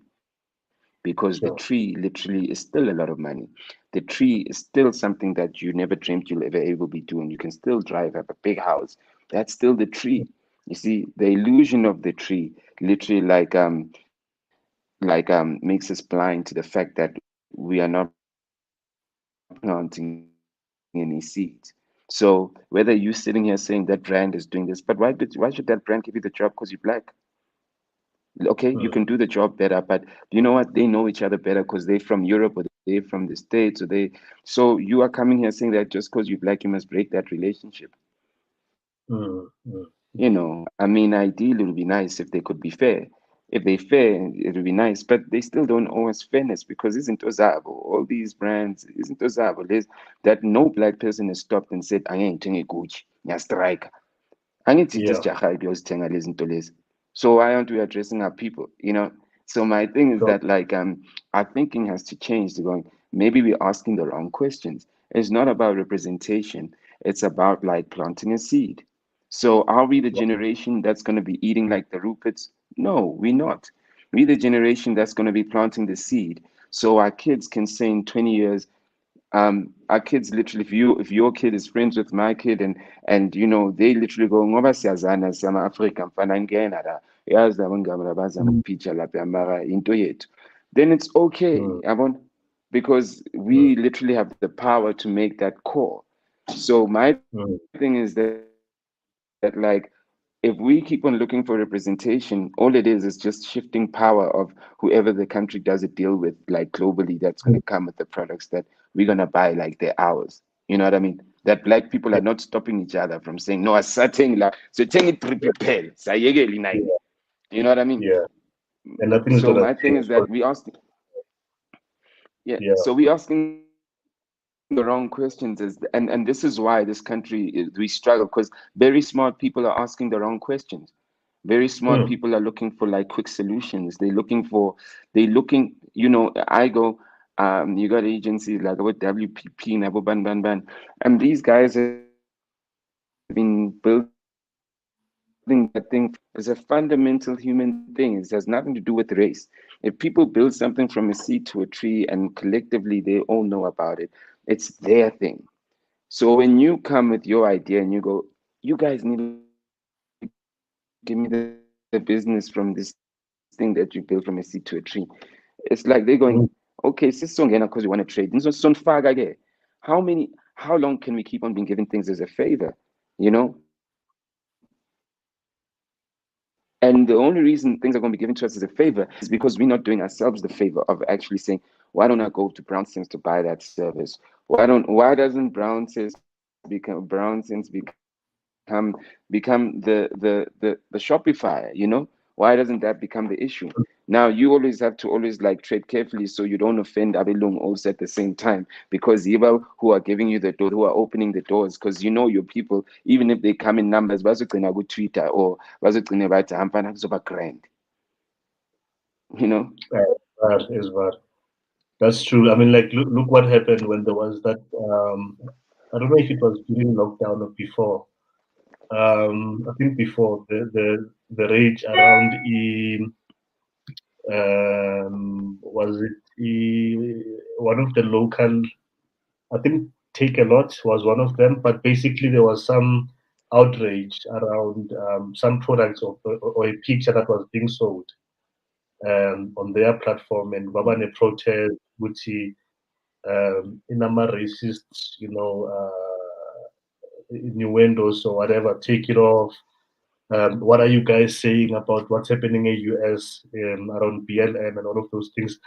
Because the tree sure. literally is still a lot of money. The tree is still something that you never dreamt you'll ever able be doing. You can still drive, have a big house. That's still the tree. You see, the illusion of the tree literally makes us blind to the fact that we are not planting any seeds. So whether you sitting here saying that brand is doing this, but why should that brand give you the job? Because you're black. Okay, you can do the job better, but you know what? They know each other better because they're from Europe or they're from the States or they. So you are coming here saying that just because you're black, you must break that relationship. Mm, mm, I mean, ideally, it would be nice if they could be fair. If they fair, it would be nice, but they still don't owe us fairness because isn't Ozabo, all these brands, isn't Ozabo, that no black person has stopped and said, I ain't doing a Gucci, yeah, strike. Angithi yeah, just jaha ukuyozithenga lezi zinto lezi. So why aren't we addressing our people? So my thing is sure. that our thinking has to change to going, maybe we're asking the wrong questions. It's not about representation, it's about like planting a seed. So are we the generation that's going to be eating like the Ruperts? No, we're not. We're the generation that's going to be planting the seed. So our kids can say in 20 years, our kids literally, if your kid is friends with my kid and they literally go ngoba siyazana siyama Africa mfana ngena la yazi labo ngaba bazama ukupitcha lapha mara into yethu, then it's okay Mm, yabona, because mm, we literally have the power to make that call. So my thing is mm, that if we keep on looking for representation, all it is just shifting power of whoever the country does it deal with, like globally, that's going to come with the products that we're going to buy like they're ours. You know what I mean? That black people are not stopping each other from saying, no, asateng la, so teng it triple pay, sayekeli nine. yeah, You know what I mean? yeah. And So nothing's my gonna thing is change. that we asking, yeah, Yeah. so we asking the wrong questions and this is why this country we struggle because very smart people are asking the wrong questions. Very smart people are Mm, looking for like quick solutions. I go, you got agencies like what WPP and Abu Ban Ban Ban, and these guys have been building that thing for years. It's a fundamental human thing. It has nothing to do with race. If people build something from a seed to a tree and collectively they all know about it, it's their thing. So when you come with your idea and you go, you guys need to give me the business from this thing that you built from a seed to a tree. It's like they're going, okay, sis, so ngena because you want to trade. How long can we keep on being given things as a favor? How long can we keep on being given things as a favor? And the only reason things are going to be given to us as a favor is because we're not doing ourselves the favor of actually saying, why don't I go to BrownSense to buy that service? Why doesn't BrownSense become the Shopify? Why doesn't that become the issue? Now you always have to always like tread carefully so you don't offend Abelung also at the same time, because Yiba who are giving you the door, who are opening the doors, because you know your people, even if they come in numbers, bazogcina ku Twitter or bazogcina bathi hampana kuzoba grand, you know. that is bad. That's true. I mean, like, look what happened when there was that. I don't know if it was during lockdown or before. I think before the rage around was it one of the local. I think Take a Lot was one of them, but basically there was some outrage around some products or a picture that was being sold on their platform, and Babane protest, Gucci, inama racists, innuendos or whatever, take it off. What are you guys saying about what's happening in US around BLM and all of those things?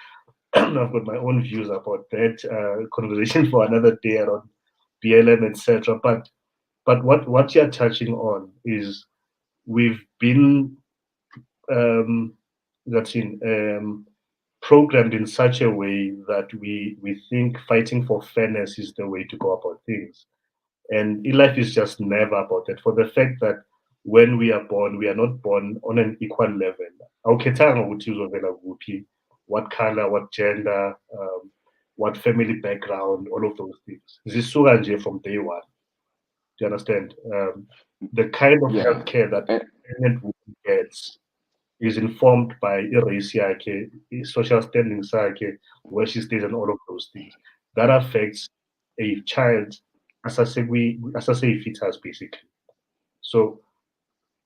I've got my own views about that conversation for another day around BLM, etc. But what you're touching on is we've been um, that's in programmed in such a way that we think fighting for fairness is the way to go about things. And in life is just never about that. For the fact that when we are born, we are not born on an equal level. Awukhethanga ukuthi uzovela kuphi, what color, what gender, what family background, all of those things. Zisuka nje from day one. Do you understand? The kind of Yeah. healthcare that And, pregnant woman gets is informed by race yakhe, social standing sakhe, where she stays, and all of those things. That affects a child as I say fetus basically. So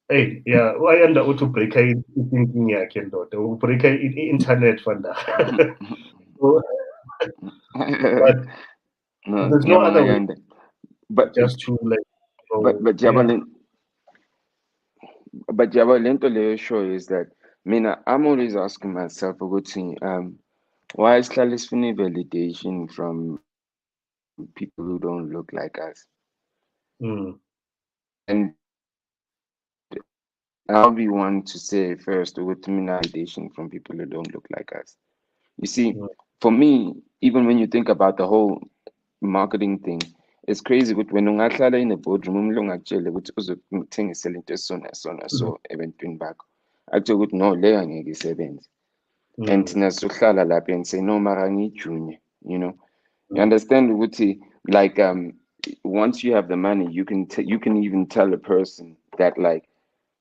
hey, yeah, wayanda uthi ubreaka i-thinking yakhe ndoda, ubreaka i-internet fanda. So, but no, there's no other way ngiyabonga but just to like, but so but yeah. Jabal, but Jabal, lento leyo show is that mina I'm always asking myself ukuthi why is sifuna validation from people who don't look like us? Mm, And I'll be one to say first ukuthi mina validation from people who don't look like us. You see, mm, for me, even when you think about the whole marketing thing, it's crazy ukuthi wena ungahlala in a boardroom umuntu ongakutshela ukuthi uzokuthengisela into esona sona mm, so ebantwini bakho akutshela ukuthi no leyo angeke isebenze. And mm, thina sohlala lapha and say no mara ngijunior, you know. You mm, understand ukuthi like once you have the money you can even tell a person that like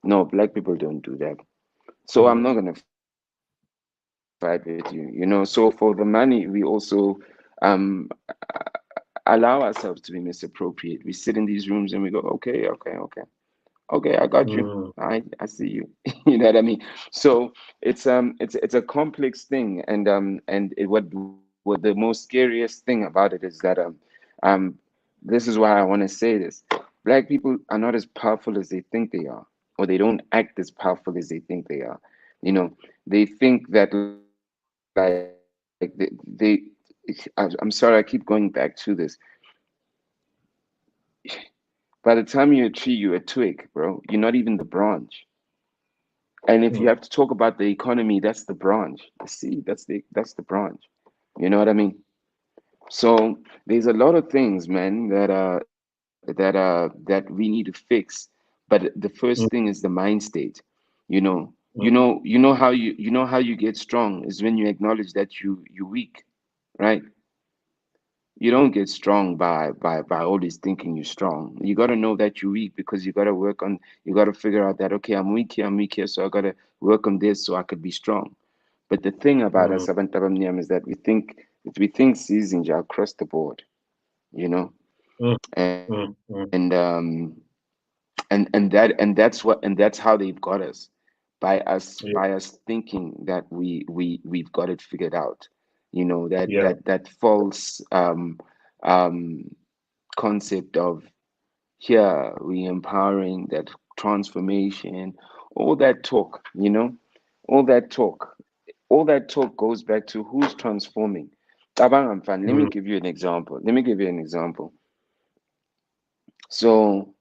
no black people don't do that. So I'm mm, not gonna fight with you, you know. So for the money we also allow ourselves to be misappropriate. We sit in these rooms and we go, okay, I got you. I see you. mm, You know what I mean? So it's it's a complex thing, and what the most scariest thing about it is that um this is why I want to say this. Black people are not as powerful as they think they are, or they don't act as powerful as they think they are. You know, they think that like I'm sorry, I keep going back to this. By the time you're a tree, you're a twig, bro. You're not even the branch. And if you have to mm, talk about the economy, that's the branch. The seed, that's the branch. You know what I mean? So there's a lot of things, man, that we need to fix. But the first thing mm, is the mind state. You know, mm, you know how you get strong is when you acknowledge that you're weak, right? You don't get strong by always thinking you're strong. You got to know that you're weak because you got to work on. You got to figure out that okay, I'm weak here, so I got to work on this so I could be strong. But the thing about us, mm, Abantu Abamnyama, is that we think seasons are across the board, you know, mm, and mm, mm. and that's how they've got us by Yeah, us thinking that we've got it figured out, you know, yeah. that false um concept of here we empowering that transformation, all that talk, you know, all that talk, all that talk goes back to who's transforming. Tabang Amfan, let me Mm, give you an example. Let me give you an example. So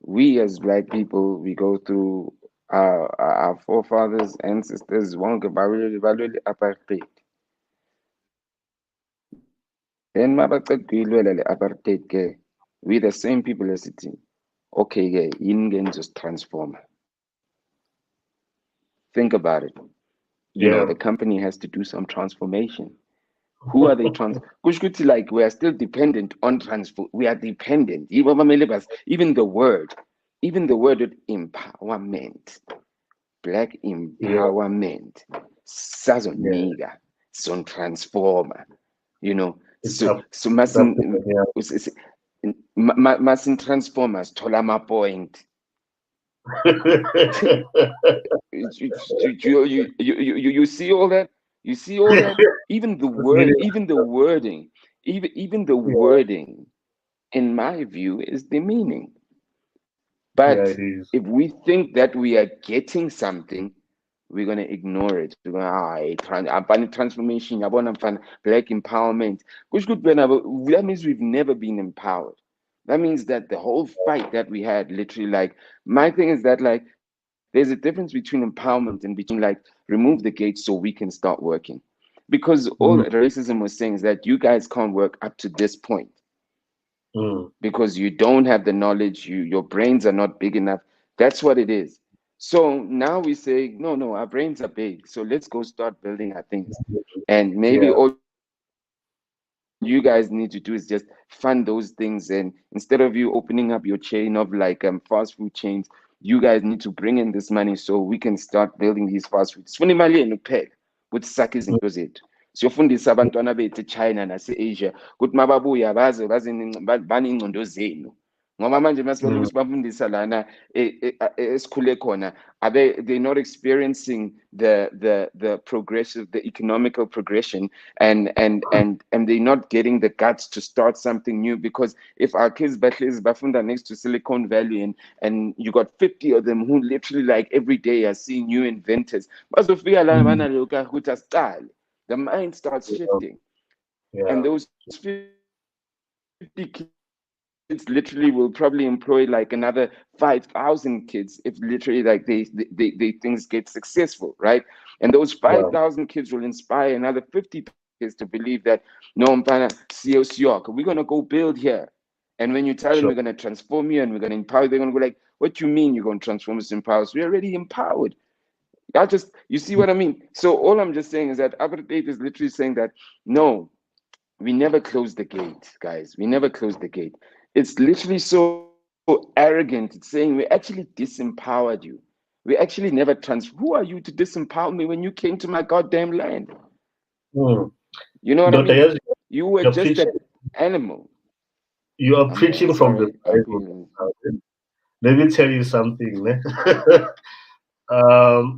we as black people, we go through our forefathers, ancestors, one apartheid. Then mabacedilwela le apartheid ke, we the same people as it. Okay, ke, yini just transform. Think about it. You know, yeah. the company has to do some transformation. Who are they kushukuthi like we are still dependent on transfer. We are dependent. Even the word of empowerment, black Yeah, empowerment, yeah. sazoniga, son transformer. You know, It's up. so It's up to masin them. Yeah. masin transformers tola my point. You see all that? You see all that? Even the word, Really, even the wording, even the yeah, wording, in my view, is demeaning. yeah, But it is. if we think that we are getting something, we're gonna ignore it. We're gonna abani transformation, yabona mfana, black empowerment. Which could be that means we've never been empowered. That means that the whole fight that we had, literally, like my thing is that like there's a difference between empowerment and between like remove the gates so we can start working. Because all Mm, that racism was saying is that you guys can't work up to this point mm, because you don't have the knowledge, your brains are not big enough. That's what it is. So now we say, no, our brains are big. So let's go start building our things. And maybe yeah. all you have to do is you guys need to do is just fund those things, and instead of you opening up your chain of like fast food chains, you guys need to bring in this money so we can start building these fast foods. Sifuna imali yenu kuphela ukuthi sakhe izinto zethu. Siyofundisa abantwana bethu eChina nase-Asia ukuthi mababuya baney'ngcondo zenu, ngoba manje masibaloku sibafundisa lana esikhule khona, they're not experiencing the progressive, the economical progression, and they're not getting the guts to start something new. Because if our kids bafunda next to Silicon Valley, and you got 50 of them who literally like every day are seeing new inventors, bazofika lana banaloka ukuthi asiqale, the mind starts shifting. And those 50 kids literally will probably employ like another 5,000 kids if literally like they things get successful, right? And those 5,000 kids will inspire another 50 kids to believe that, no, mpana, we're gonna go build here. And when you tell them we're gonna transform you and we're gonna empower you, they're gonna go like, what you mean you're gonna transform us, empower us? We're already empowered. You see what I mean? So all I'm just saying is that Apartheid is literally saying that, no, we never close the gate, guys. We never close the gate. It's literally so arrogant. It's saying we actually disempowered you. We actually never Who are you to disempower me when you came to my goddamn land? You know what I mean? You were just an animal. You are preaching from the Sorry, Bible. Let me tell you something.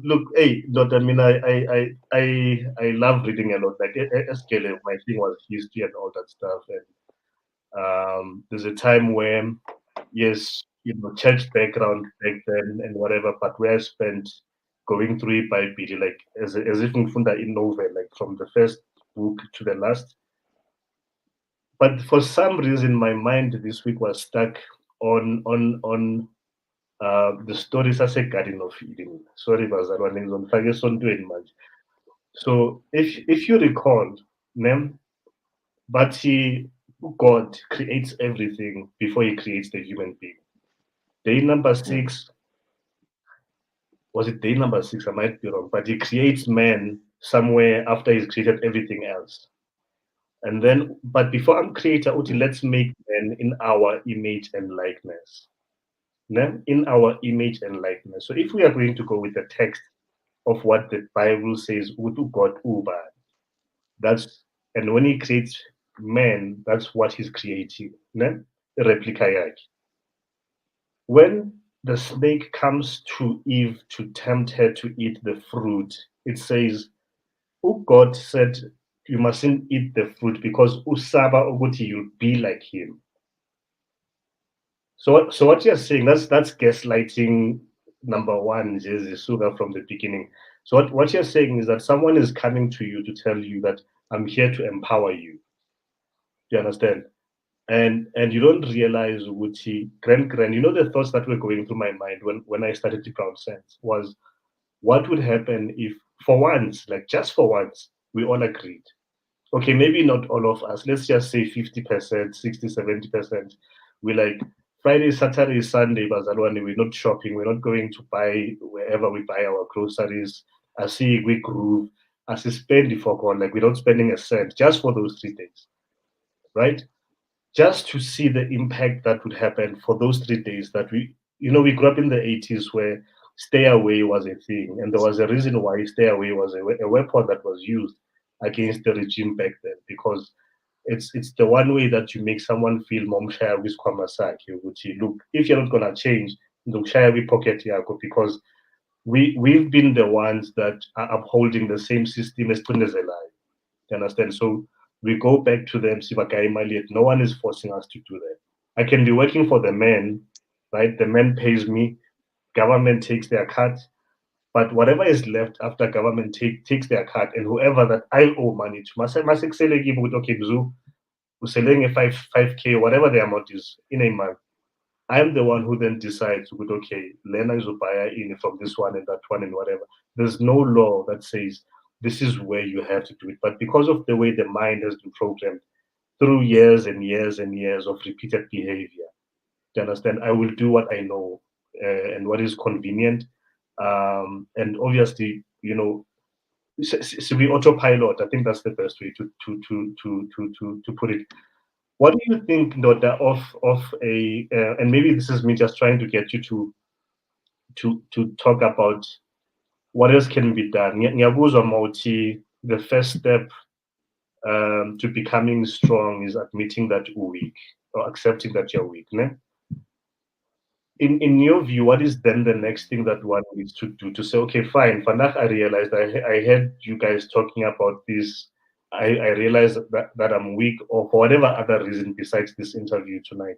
Look, hey, not, I mean, I love reading a lot. Like, SKL, my thing was history and all that stuff. And there's a time when, yes, church background back then and whatever, but where I spent going through it by Bible, like as if in novel, like from the first book to the last. But for some reason, my mind this week was stuck on the stories as a Garden of Eden. Sorry, bazalwane, ngizonifaka esontweni manje. So if you recall, but God creates everything before he creates the human being. Day number 6, was it day number 6? I might be wrong, but he creates man somewhere after he's created everything else. And then, but before I'm creator, let's make man in our image and likeness. In our image and likeness. So if we are going to go with the text of what the Bible says, God Uba, that's, and when he creates man, that's what he's creating. Replica yake. When the snake comes to Eve to tempt her to eat the fruit, it says, God said, you mustn't eat the fruit because usaba ukuthi you'll be like him. So what you're saying, that's gaslighting number one, Suga, from the beginning. So what you're saying is that someone is coming to you to tell you that I'm here to empower you. Do you understand? And you don't realize grand, the thoughts that were going through my mind when I started to BrownSense was, what would happen if for once, like just for once, we all agreed. Okay, maybe not all of us. Let's just say 50%, 60, 70%. We like Friday, Saturday, Sunday, bazalwane, we're not shopping. We're not going to buy wherever we buy our groceries. I see we groove. As a spend for God, like we're not spending a cent just for those 3 days, right? Just to see the impact that would happen for those 3 days that we grew up in the 80s where stay away was a thing. And there was a reason why stay away was a weapon that was used against the regime back then, because it's the one way that you make someone feel momshaya with kwamasaki, which look, if you're not gonna change, share we pocket yako, because we've been the ones that are upholding the same system as Tunezela. You understand? So we go back to them, no one is forcing us to do that. I can be working for the man, right? The man pays me, government takes their cut, but whatever is left after government takes their cut, and whoever that I owe money to, okay, Bzu, selling a 5K, whatever the amount is in a month, I'm the one who then decides, okay, Lena is buy in from this one and that one and whatever. There's no law that says this is where you have to do it. But because of the way the mind has been programmed through years and years and years of repeated behavior, do you understand? I will do what I know and what is convenient. And obviously, we autopilot. I think that's the best way to put it. What do you think, Ndoda, of a and maybe this is me just trying to get you to talk about what else can be done. Ngiyabuzwa mawuthi the first step to becoming strong is admitting that you're weak or accepting that you're weak. Ne? In your view, what is then the next thing that one needs to do to say, okay, fine, Fanach, I realized I heard you guys talking about this. I realized that I'm weak, or for whatever other reason besides this interview tonight.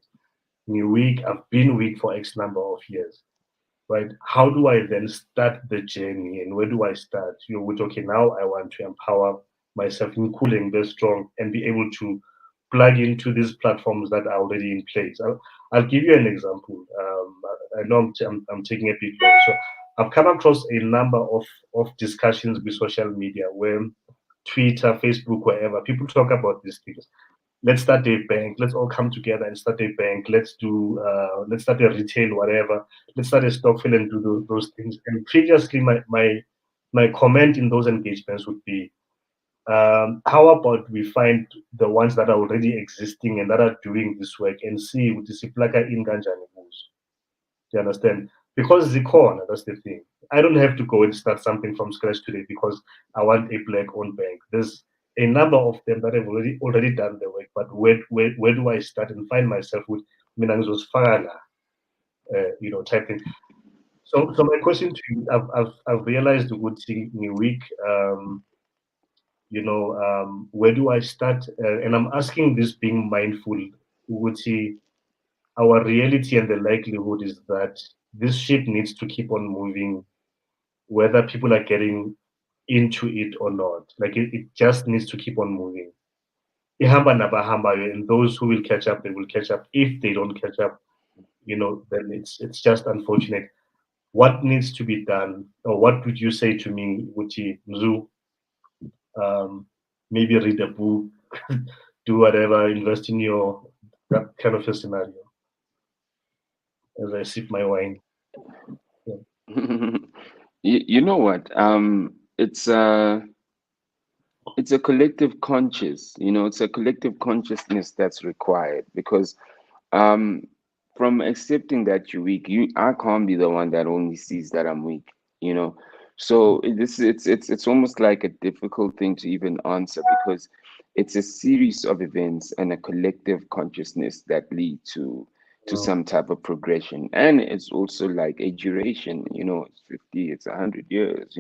You're weak, I've been weak for X number of years, right? How do I then start the journey, and where do I start? With okay, now I want to empower myself in cooling, be strong, and be able to plug into these platforms that are already in place. I'll give you an example. I know I'm taking a bit long. So I've come across a number of discussions with social media where Twitter, Facebook, wherever, people talk about these things. Let's start a bank. Let's all come together and start a bank. Let's start a retail, whatever. Let's start a stockpile and do those things. And previously, my comment in those engagements would be, how about we find the ones that are already existing and that are doing this work and see with the siplaka in kanjani kuzo. Do you understand? Because the corner, that's the thing. I don't have to go and start something from scratch today because I want a black-owned bank. There's a number of them that have already done the work, but where do I start and find myself with Minangzo's Fala, type thing. So my question to you, I've realized the good thing in a week. Where do I start? And I'm asking this being mindful. Would see our reality and the likelihood is that this ship needs to keep on moving, whether people are getting into it or not. Like it just needs to keep on moving. Ihamba nabahamba, and those who will catch up, they will catch up. If they don't catch up, then it's just unfortunate. What needs to be done, or what would you say to me, Uchi Mzu? Um, Maybe read a book, do whatever, invest in your that kind of a scenario as I sip my wine. Yeah. You know what? It's a collective conscious, it's a collective consciousness that's required because um from accepting that you're weak, I can't be the one that only sees that I'm weak, you know. So it's almost like a difficult thing to even answer because it's a series of events and a collective consciousness that lead to Mm, some type of progression. And it's also like a duration, it's 50, it's 100 years,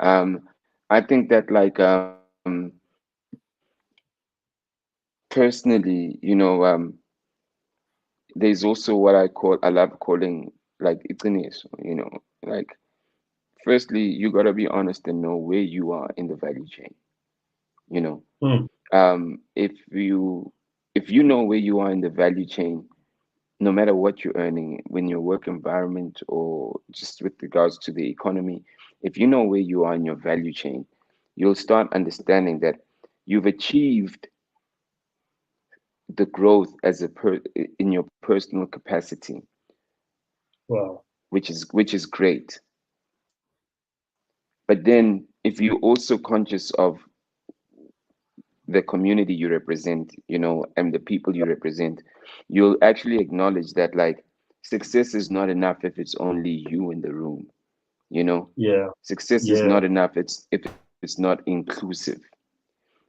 I think that like personally, there's also what I love calling like itiniso, like firstly you gotta be honest and know where you are in the value chain, you know. mm, If you know where you are in the value chain, no matter what you're earning, when your work environment or just with regards to the economy, if you know where you are in your value chain, you'll start understanding that you've achieved the growth in your personal capacity, wow. which is great. But then if you're also conscious of the community you represent, and the people you represent, you'll actually acknowledge that like success is not enough if it's only you in the room, you know. Yeah, Success is yeah, not enough if it's not inclusive.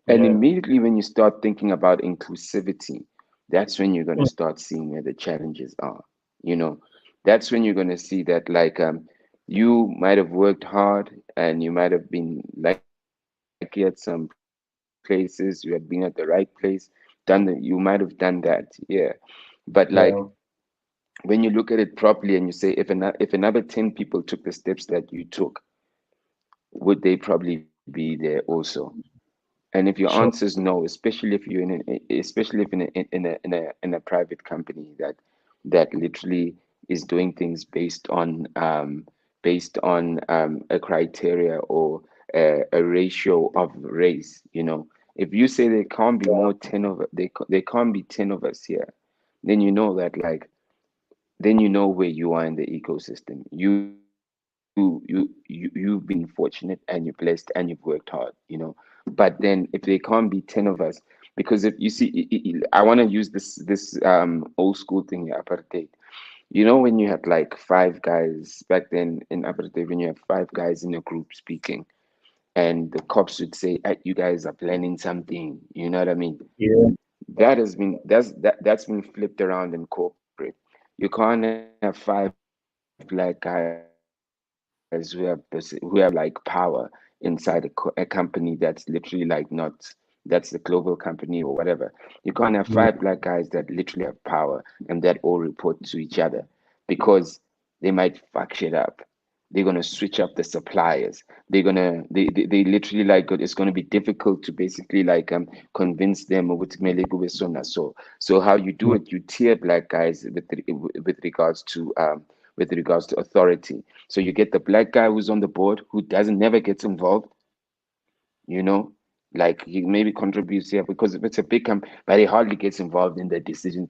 And yeah. immediately when you start thinking about inclusivity, that's when you're going to Mm, start seeing where the challenges are, you know. That's when you're going to see that like you might have worked hard and you might have been lucky at some places, you had been at the right place, you might have done that, yeah. But like yeah, when you look at it properly and you say if another 10 people took the steps that you took, would they probably be there also? And if your answer is sure. no, especially if in a private company that literally is doing things based on a criteria or a ratio of race, if you say there can't be more 10 of they can't be 10 of us here, then you know that like then you know where you are in the ecosystem. You know you've been fortunate and you're blessed and you've worked hard, but then if there can't be 10 of us, because if you see, I want to use this old school thing here, apartheid. When you had like five guys back then in apartheid, when you have five guys in a group speaking, and the cops would say, "Hey, you guys are planning something," you know what I mean? Yeah. That's been flipped around in corporate. You can't have five black guys who have like power inside a company that's literally like not, that's the global company or whatever. You can't have five black guys that literally have power and that all report to each other, because they might fuck shit up. They're gonna switch up the suppliers. They literally like it's gonna be difficult to basically like convince them of what so how you do it, you tier black guys with regards to authority. So you get the black guy who's on the board who doesn't never gets involved, like he maybe contributes here because if it's a big but he hardly gets involved in the decisions.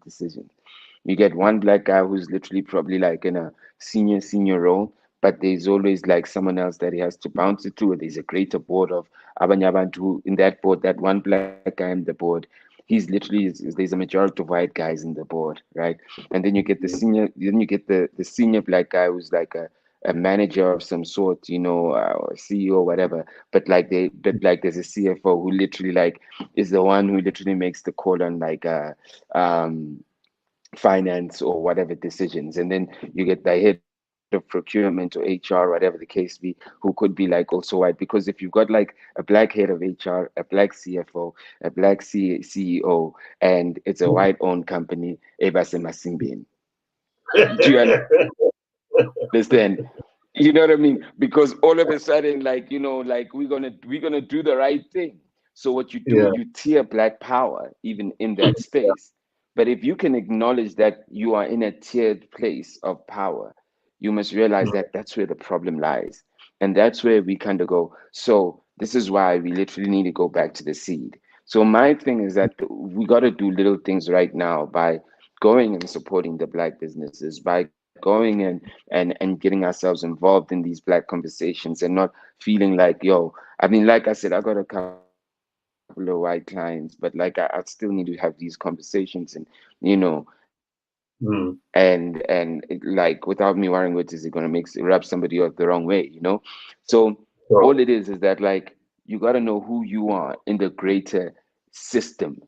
You get one black guy who's literally probably like in a senior role, but there's always like someone else that he has to bounce it to. There's a greater board of Abanyabantu in that board, that one black guy in the board. He's literally there's a majority of white guys in the board, right? And then you get the senior black guy who's like a manager of some sort, or CEO or whatever. But there's a CFO who literally like is the one who literally makes the call on like um finance or whatever decisions. And then you get the head of procurement or HR, whatever the case be, who could be like also white. Because if you've got like a black head of HR, a black CFO, a black CEO, and it's a white owned company, ebase masimbini. Do you understand? You know what I mean? Because all of a sudden, like, like we're gonna do the right thing. So what you do, you tier Yeah. black power even in that space. But if you can acknowledge that you are in a tiered place of power, you must realize that that's where the problem lies. And that's where we kind of go. So this is why we literally need to go back to the seed. So my thing is that we got to do little things right now by going and supporting the black businesses, by going and getting ourselves involved in these black conversations and not feeling like, yo, I mean, like I said, I got a couple of white clients, but like I still need to have these conversations and like without me worrying what is it going to rub somebody off the wrong way. So So, all it is that like you got to know who you are in the greater system,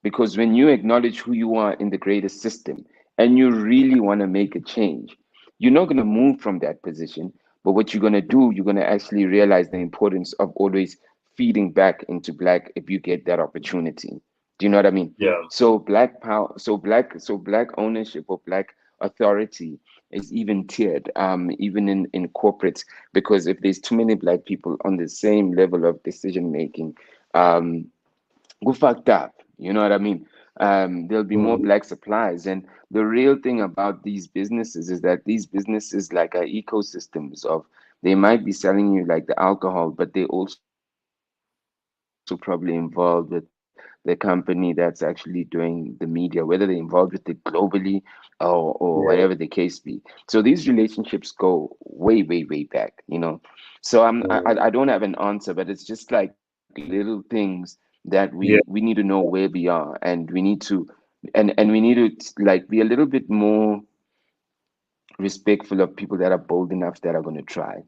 because when you acknowledge who you are in the greater system and you really want to make a change, you're not going to move from that position. But what you're going to do, you're going to actually realize the importance of always feeding back into black if you get that opportunity. Do you know what I mean? yeah. So black power, so black ownership or black authority is even tiered, even in corporates, because if there's too many black people on the same level of decision making, um, go fucked up. You know what I mean? There'll be more Mm. black supplies. And the real thing about these businesses is that these businesses like are ecosystems of, they might be selling you like the alcohol, but they also probably involved with the company that's actually doing the media, whether they're involved with it globally or whatever the case be. So these Yeah. relationships go way back. So I don't have an Mm. answer, but it's just like little things that we need to know Yeah. where we are, and we need to and we need to like be a little bit more respectful of people that are bold enough that are going to try,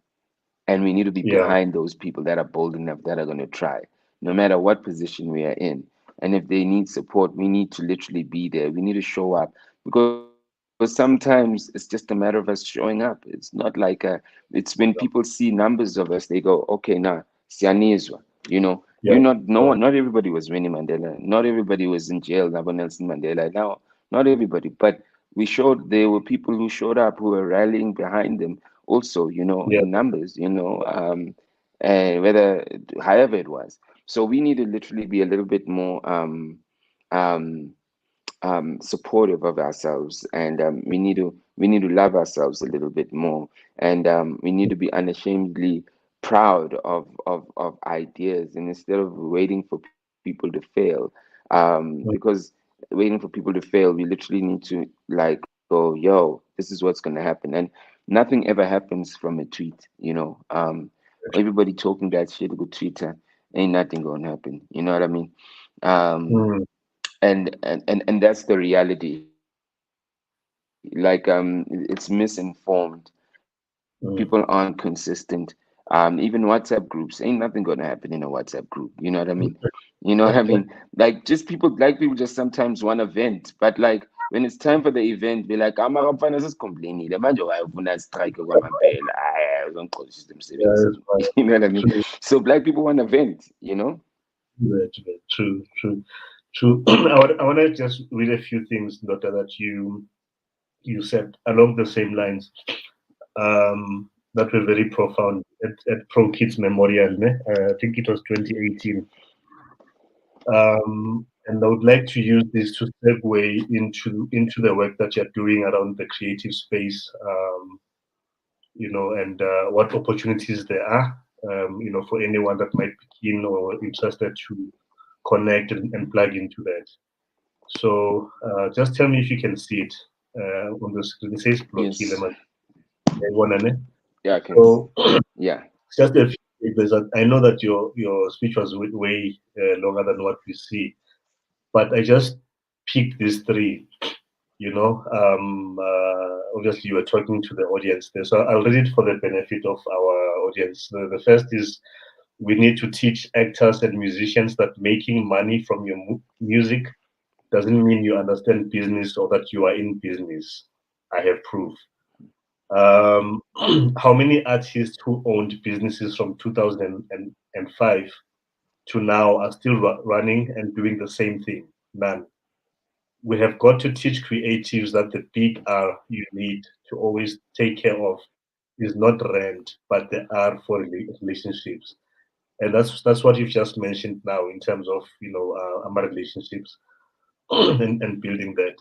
and we need to be Yeah. behind those people that are bold enough that are going to try, no matter what position we are in. And if they need support, we need to literally be there. We need to show up, because sometimes it's just a matter of us showing up. It's not like it's when people see numbers of us, they go, okay, nah, siyanizwa. You're not, Yeah. no one, not everybody was Winnie Mandela. Not everybody was in jail, Nabo Nelson Mandela. No, not everybody. But there were people who showed up who were rallying behind them also, Yeah. in numbers, whether, however it was. So we need to literally be a little bit more um, supportive of ourselves, and we need to love ourselves a little bit more, and we need to be unashamedly proud of ideas, and instead of waiting for people to fail, because waiting for people to fail, we literally need to like go, yo, this is what's going to happen. And nothing ever happens from a tweet, everybody talking that shit with Twitter, ain't nothing gonna happen, you know what I mean? um Mm, and that's the reality. It's misinformed. People aren't consistent. mm, Even WhatsApp groups, ain't nothing gonna happen in a WhatsApp group. You know what I mean? Like people just sometimes want to vent, but like when it's time for the event, be like, amarafana sesicomplenile manje wayofuna strike kwamambela. Uzongixolisa yeah, emsebenzini. it's fine. You know what I mean? True, So black people want to vent. true, true, true. I want to just read a few things, Dota, that you said along the same lines. That were very profound at Pro Kids Memorial. Ne? I think it was 2018. And I would like to use this to segue into the work that you're doing around the creative space, and what opportunities there are, for anyone that might be keen or interested to connect and plug into that. So just tell me if you can see it on the screen. It says Yes. Blokile. Yeah, I can. So Yeah. just a few papers. I know that your speech was way longer than what we see, but I just picked these three. Obviously you were talking to the audience there, so I'll read it for the benefit of our audience. The first is, we need to teach actors and musicians that making money from your music doesn't mean you understand business or that you are in business. I have proof. Um, how many artists who owned businesses from 2005 to now are still running and doing the same thing? None. We have got to teach creatives that the big R you need to always take care of is not rent, but the R for relationships. And that's what you've just mentioned now in terms of our relationships and building that.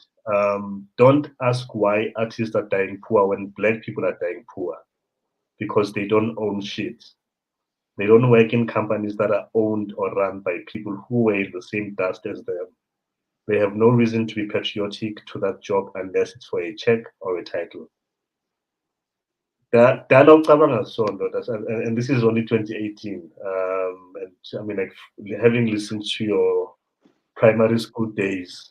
Don't ask why artists are dying poor when black people are dying poor, because they don't own shit. They don't work in companies that are owned or run by people who wear the same dust as them. They have no reason to be patriotic to that job unless it's for a check or a title. Dala ucabanga sondo, and this is only 2018. And I mean, like, having listened to your primary school days,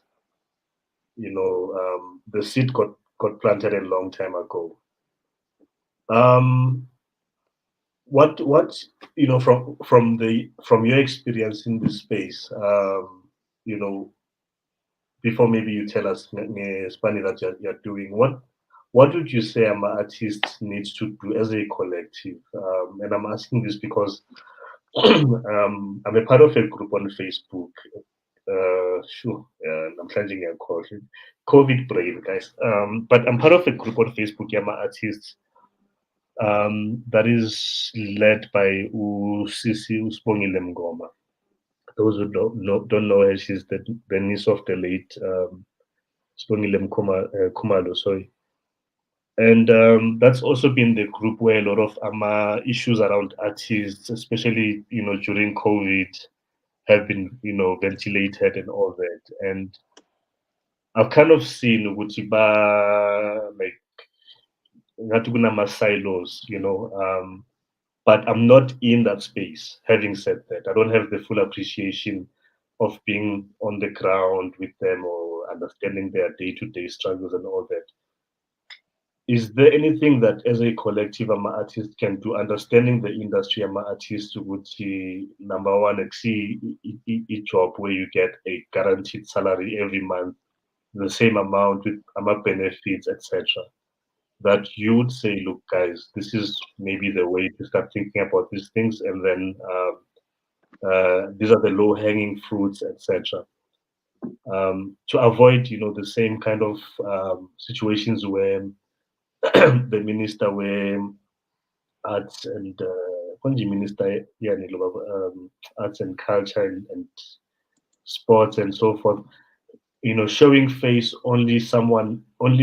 the seed got planted a long time ago. Um, what from your experience in this space, you know, before maybe you tell us Spani that you're doing, what would you say an artist needs to do as a collective? And I'm asking this because I'm a part of a group on Facebook. Sure, I'm changing a call. COVID brain, guys. But I'm part of a group on Facebook, Yama Artists, that is led by Usisi Uspongile Mngoma. Those who don't know her, she's the niece of the late Spongile Kumalo, sorry. And that's also been the group where a lot of issues around artists, especially during COVID, have been ventilated and all that. And I've kind of seen ukuthi like ngathi kunama-silos, but I'm not in that space. Having said that, I don't have the full appreciation of being on the ground with them or understanding their day-to-day struggles and all that. Is there anything that as a collective artist can do, understanding the industry artist would see, number one, like see a job where you get a guaranteed salary every month, the same amount with benefits, etc. That you would say, look, guys, this is maybe the way to start thinking about these things, and then these are the low-hanging fruits, etc. To avoid, the same kind of situations where the minister where arts and minister, yeah, arts and culture and sports and so forth, showing face only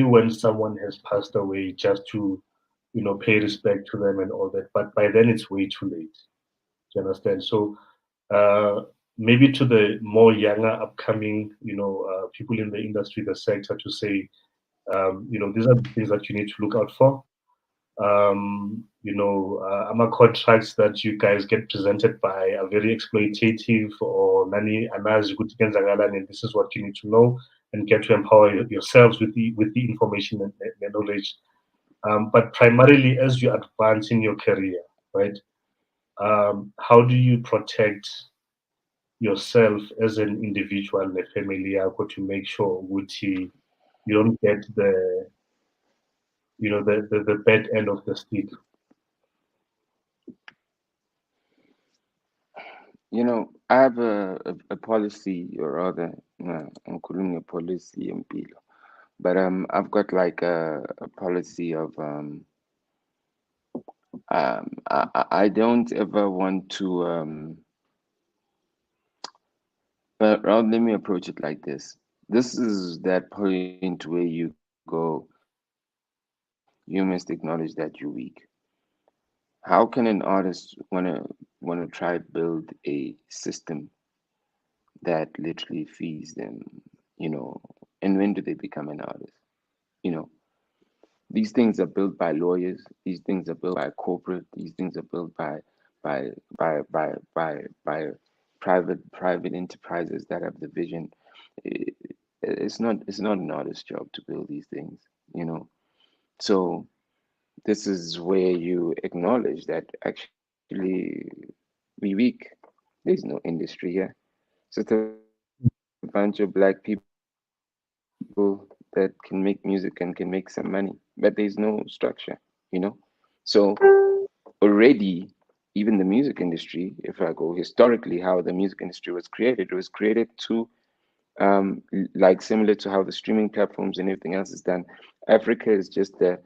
when someone has passed away, just to pay respect to them and all that. But by then it's way too late. Do you understand? So uh, maybe to the more younger upcoming people in the industry, the sector, to say these are the things that you need to look out for. Ama contracts that you guys get presented by are very exploitative, or nani anazi ukuthi kwenzakalani, and this is what you need to know and get to empower yourselves with the information and the knowledge. But primarily, as you advance in your career, right? How do you protect yourself as an individual and a family to make sure you don't get the bad end of the stick? I have a policy, or rather, I'm calling a policy in Pilo. But I've got like a policy of I don't ever want to well, let me approach it like this. This is that point where you go, you must acknowledge that you're weak. How can an artist wanna try build a system that literally feeds them, you know, and when do they become an artist? You know, these things are built by lawyers, these things are built by corporate, these things are built by by private enterprises that have the vision. I- it's not an artist's job to build these things, you know. So this is where you acknowledge that actually we weak. There's no industry here. It's just a bunch of black people that can make music and can make some money, but there's no structure, you know. So already, even the music industry, if I go historically, how the music industry was created, it was created to like similar to how the streaming platforms and everything else is done. Africa is just a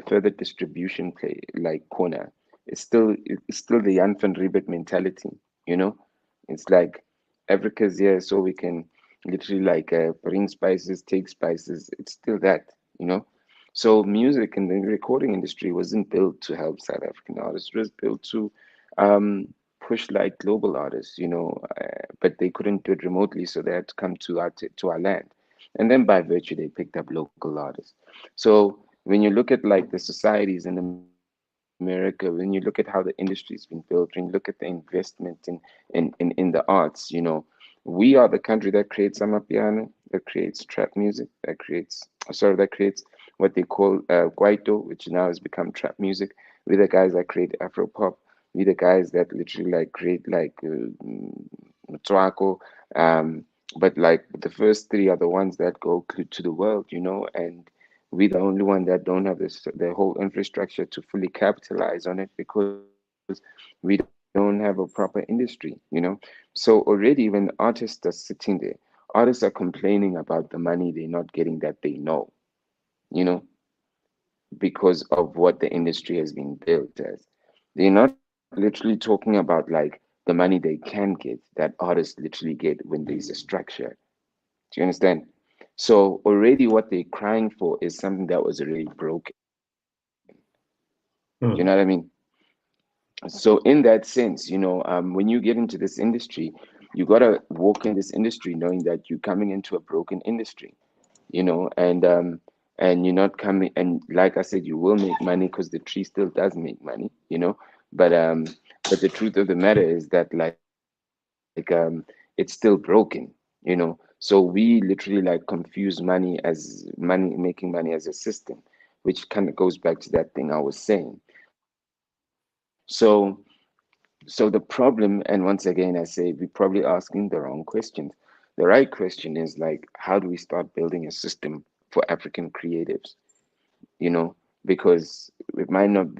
further distribution play like corner. It's still the Jan van Riebeck mentality, you know. It's like Africa's here so we can literally like bring spices, take spices. It's still that, you know. So music and the recording industry wasn't built to help South African artists. It was built to um, push like global artists, you know, but they couldn't do it remotely, so they had to come to our land, and then by virtue they picked up local artists. So when you look at like the societies in America, when you look at how the industry's been built, when you look at the investment in the arts, you know, we are the country that creates amapiano, that creates trap music, that creates what they call kwaito, which now has become trap music. We're the guys that create Afro pop. We're the guys that literally like create like Mtswako. But like the first three are the ones that go to the world, you know, and we're the only one that don't have the whole infrastructure to fully capitalize on it because we don't have a proper industry, you know. So already when artists are sitting there, artists are complaining about the money they're not getting that they know, you know, because of what the industry has been built as. They're not literally talking about like the money they can get that artists literally get when there's a structure. Do you understand? So already what they're crying for is something that was already broken. Do you know what I mean? Hmm. So in that sense, you know, when you get into this industry, you gotta walk in this industry knowing that you're coming into a broken industry, you know, and you're not coming, and like I said, you will make money because the tree still does make money, you know, but but the truth of the matter is that it's still broken, you know. So we literally like confuse money as money, making money as a system, which kind of goes back to that thing I was saying. So the problem, and once again I say we're probably asking the wrong questions. The right question is like, how do we start building a system for African creatives, you know, because we might not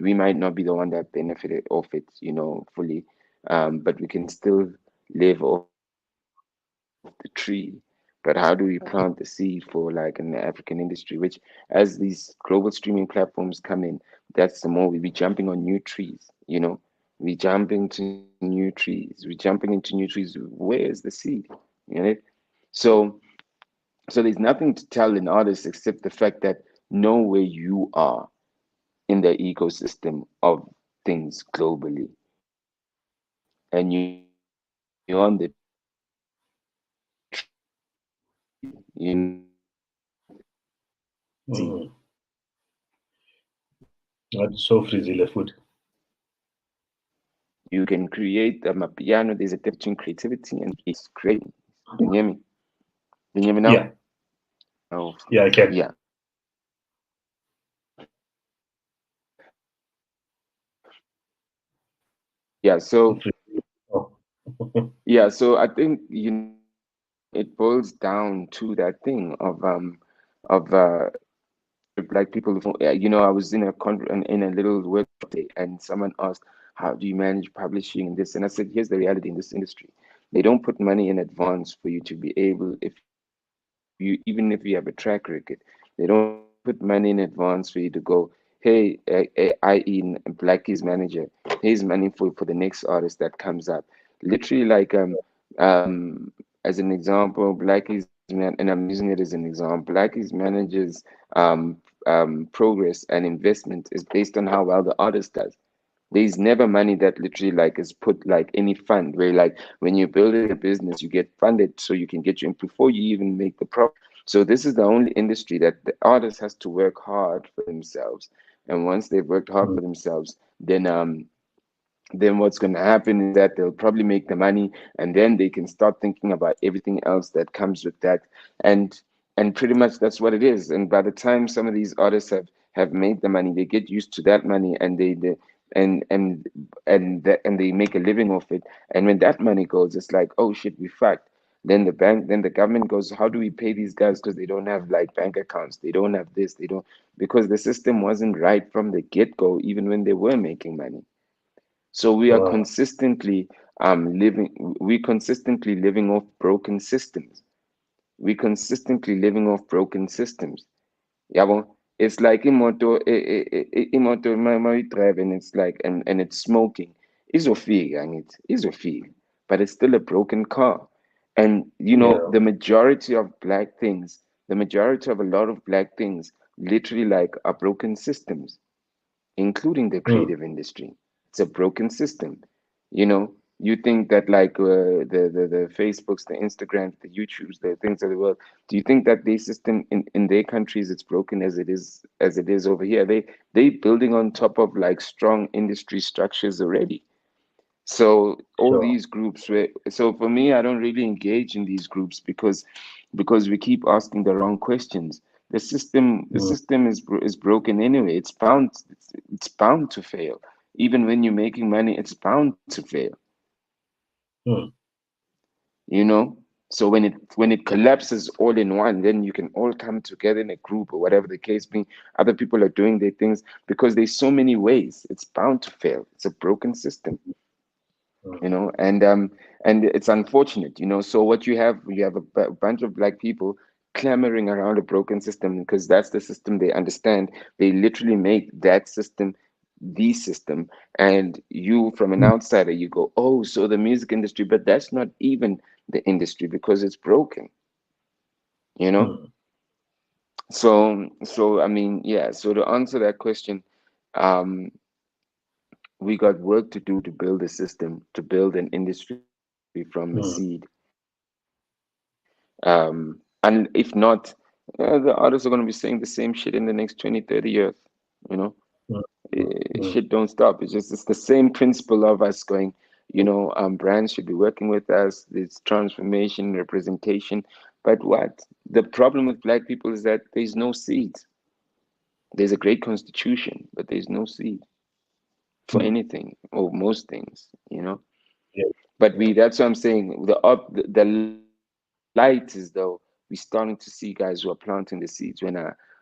be the one that benefited off it, you know, fully, but we can still live off the tree. But how do we plant the seed for like an African industry, which as these global streaming platforms come in, that's the more we be jumping on new trees, you know. We jumping to new trees, we jumping into new trees. Where is the seed? You know it? So there's nothing to tell an artist except the fact that know where you are in the ecosystem of things globally, and you're on the tree, you know, and you're on the tree, you know, and you're on the seed, Hmm. you know. That's so freezily food. You can create a piano. There's a difference between creativity and it's creating. Can you hear me? Can you hear Yeah, me now? yeah, I Oh, can. yeah. Yeah. So Oh. yeah. So I think it boils down to that thing of black people. I was in in a little workshop day, and someone asked, "How do you manage publishing and this?" And I said, "Here's the reality in this industry: they don't put money in advance for you to be able, if you even if you have a track record, they don't put money in advance for you to go, hey, i.e. Blackie's manager, here's money for the next artist that comes up. Literally, like as an example, Blackie's man, and I'm using it as an example. Blackie's managers progress and investment is based on how well the artist does. There's never money that literally like is put like any fund where like when you're building a business, you get funded so you can get you in before you even make the profit. So this is the only industry that the artist has to work hard for themselves. And once they've worked hard for themselves, then what's going to happen is that they'll probably make the money, and then they can start thinking about everything else that comes with that. And and pretty much that's what it is. And by the time some of these artists have made the money, they get used to that money, and they and and and they make a living off it. And when that money goes, it's like, oh shit, we fucked. Then the government goes, how do we pay these guys? Because they don't have like bank accounts, they don't have this, they don't, because the system wasn't right from the get-go, even when they were making money. So Wow. we consistently living off broken systems. We consistently living off broken systems. Yabo. It's like imoto my drive, and it's like, and it's smoking. Izofika angithi, izofika. But it's still a broken car. And Yeah. the majority of black things, the majority of a lot of black things literally like are broken systems, including the Mm. creative industry. It's a broken system. You think that like the Facebooks, the Instagrams, the YouTubes, the things of the world. Do you think that their system in their countries it's broken as it is over here? They building on top of like strong industry structures already. So all Sure. these groups were, so for me, I don't really engage in these groups because we keep asking the wrong questions. The Mm. system is broken anyway. It's bound to fail. Even when you're making money, it's bound to fail. Mm. You know. So when it collapses all in one, then you can all come together in a group or whatever the case be. Other people are doing their things because there's so many ways. It's bound to fail. It's a broken system. Mm. And it's unfortunate. So what you have a bunch of black people clamoring around a broken system because that's the system they understand. They literally make that system the system, and you from an Mm. outsider, you go, oh, so the music industry, but that's not even the industry because it's broken you know Mm. so I mean, yeah, so to answer that question, um we got work to do to build a system, to build an industry from a seed. And if not, the artists are going to be saying the same shit in the next 20-30 years. you know Mm. Mm. Shit don't Mm. stop. It's the same principle of us going, brands should be working with us. There's transformation, representation. But what the problem with black people is that there's no seeds. There's a great constitution, but there's no seed for Mm. anything or most things. Yeah. But Yeah. that's what I'm saying. The light is though we're starting to see guys who are planting the seeds.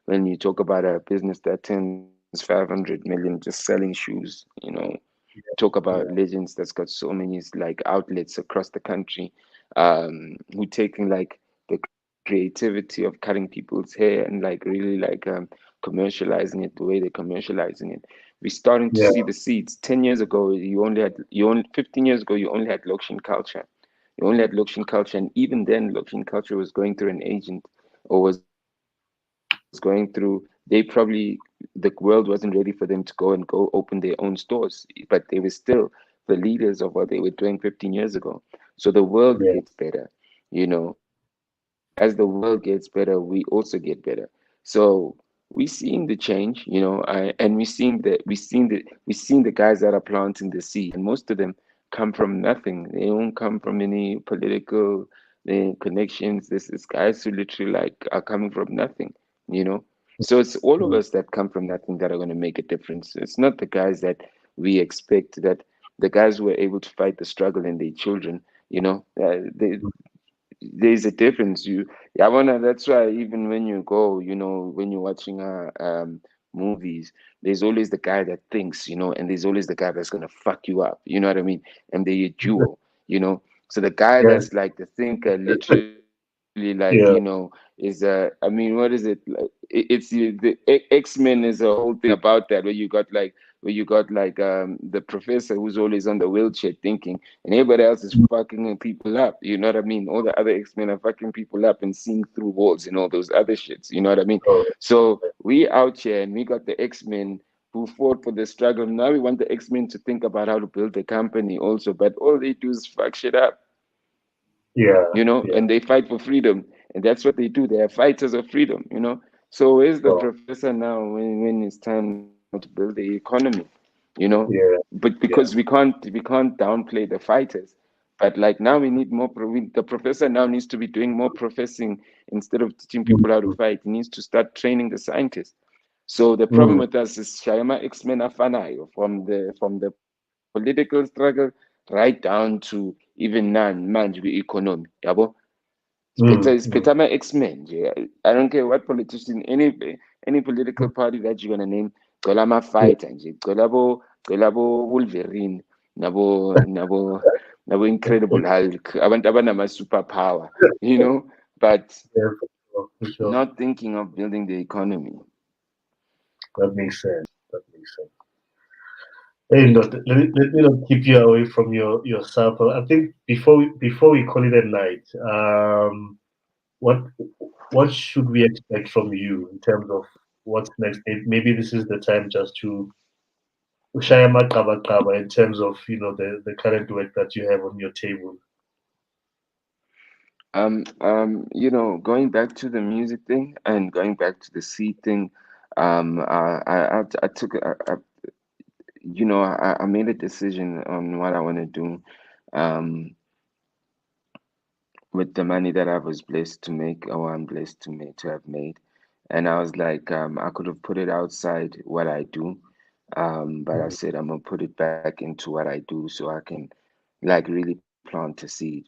When you talk about a business that turns 500 million just selling shoes. Talk about Yeah. legends that's got so many like outlets across the country, who taking like the creativity of cutting people's hair and like really like commercializing it the way they're commercializing it. We're starting to Yeah. see the seeds. 10 years ago, you only 15 years ago, you only had Lokshin culture. You only had Lokshin culture, and even then, Lokshin culture was going through an agent, or was going through. They probably, the world wasn't ready for them to go and go open their own stores, but they were still the leaders of what they were doing 15 years ago. So the world gets Yeah. better. As the world gets better, we also get better. So we're seeing the change, and we're seeing the guys that are planting the seed, and most of them come from nothing. They don't come from any political connections. This is guys who literally like are coming from nothing, you know. So it's all of Mm, us that come from nothing that are going to make a difference. It's not the guys that we expect, that the guys who were able to fight the struggle and their children, there's a difference. Yeah, wanna. That's why even when you go, when you're watching movies, there's always the guy that thinks, and there's always the guy that's gonna fuck you up. You know what I mean? And they're a duo. So the guy yeah, that's like the thinker, literally, like yeah, is I mean, what is it? Like, X-Men is a whole thing about that, where you got like the professor who's always on the wheelchair thinking, and everybody else is fucking people up. You know what I mean? All the other X-Men are fucking people up and seeing through walls and all those other shits. You know what I mean? oh, So we out here and we got the X-Men who fought for the struggle. Now we want the X-Men to think about how to build a company also, but all they do is fuck shit up, yeah, yeah, and they fight for freedom. And that's what they do. They are fighters of freedom. So where's the oh, professor now when it's time now to build the economy? you know yeah, but because yeah, we can't downplay the fighters, but like now we need more the professor now needs to be doing more professing. Instead of teaching mm, people how to fight, he needs to start training the scientists. So the problem mm, with us is Shayama X-Men afanayo from the political struggle right down to even manje economy. Yabo? It's mm. better my X-Men nje. I don't care what politician, any political party that you're gonna name, call ama Yeah, fighter nje. Call abo Wolverine, nabo Incredible Hulk, abantu abanama superpower, but yeah, for sure, for sure. not thinking of building the economy. That makes sense. That makes sense. Hey, let me not keep you away from your sample. I think before we call it a night, what what should we expect from you in terms of what's next? Maybe this is the time just to share kaba in terms of the current work that you have on your table. Going back to the music thing and going back to the seed thing, I took, I made a decision on what I want to do, um, with the money that I was blessed to make, or I'm blessed to have made. And I was like, I could have put it outside what I do, but I Mm, said I'm gonna put it back into what I do so I can like really plant a seed,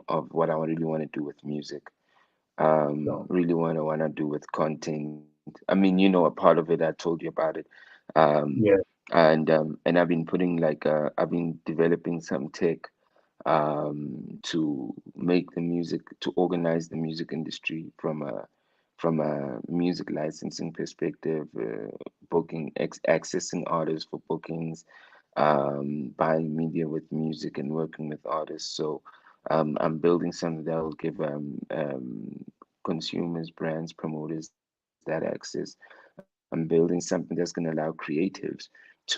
of what I really want to do with music. no. Really want to do with content. I mean, a part of it I told you about it. Um, Yeah. and I've been putting I've been developing some tech, to make the music, to organize the music industry from a music licensing perspective, booking, accessing artists for bookings, buying media with music and working with artists. So I'm building something that will give consumers, brands, promoters that access. I'm building something that's going to allow creatives to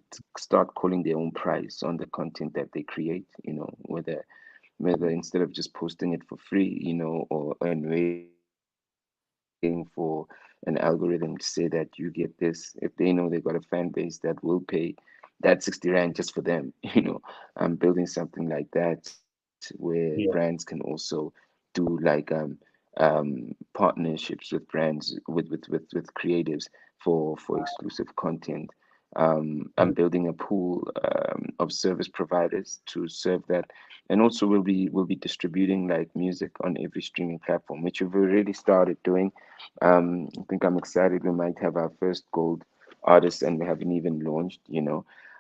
start calling their own price on the content that they create, whether instead of just posting it for free, or and waiting for an algorithm to say that you get this. If they know they got a fan base that will pay that 60 rand just for them, I'm building something like that where brands can also Yeah. do partnerships with brands, with creatives for exclusive content. I'm Mm, building a pool, of service providers to serve that, and also we'll be distributing like music on every streaming platform, which we've already started doing. I think I'm excited. We might have our first gold artist, and we haven't even launched.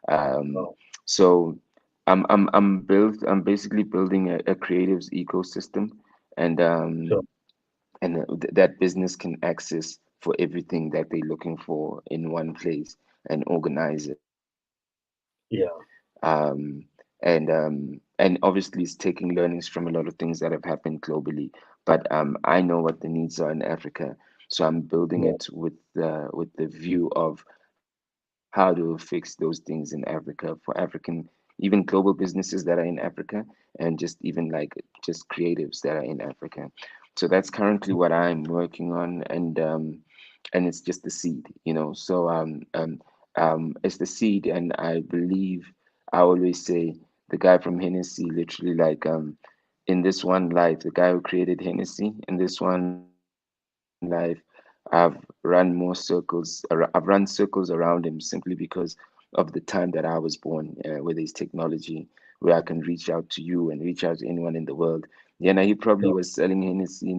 Um, no. so I'm basically building a creatives ecosystem, and Sure. that business can access for everything that they're looking for in one place and organize it. Yeah. And obviously it's taking learnings from a lot of things that have happened globally, but I know what the needs are in Africa, so I'm building Yeah. it with the view of how to fix those things in Africa for African, even global businesses that are in Africa, and just even like just creatives that are in Africa. So that's currently what I'm working on, and and it's just the seed, it's the seed. And I believe, I always say, the guy from Hennessy, literally, like, in this one life, the guy who created Hennessy, in this one life, I've run more circles. I've run circles around him simply because of the time that I was born, with his technology, where I can reach out to you and reach out to anyone in the world. Yeah, now he probably sure. was selling Hennessy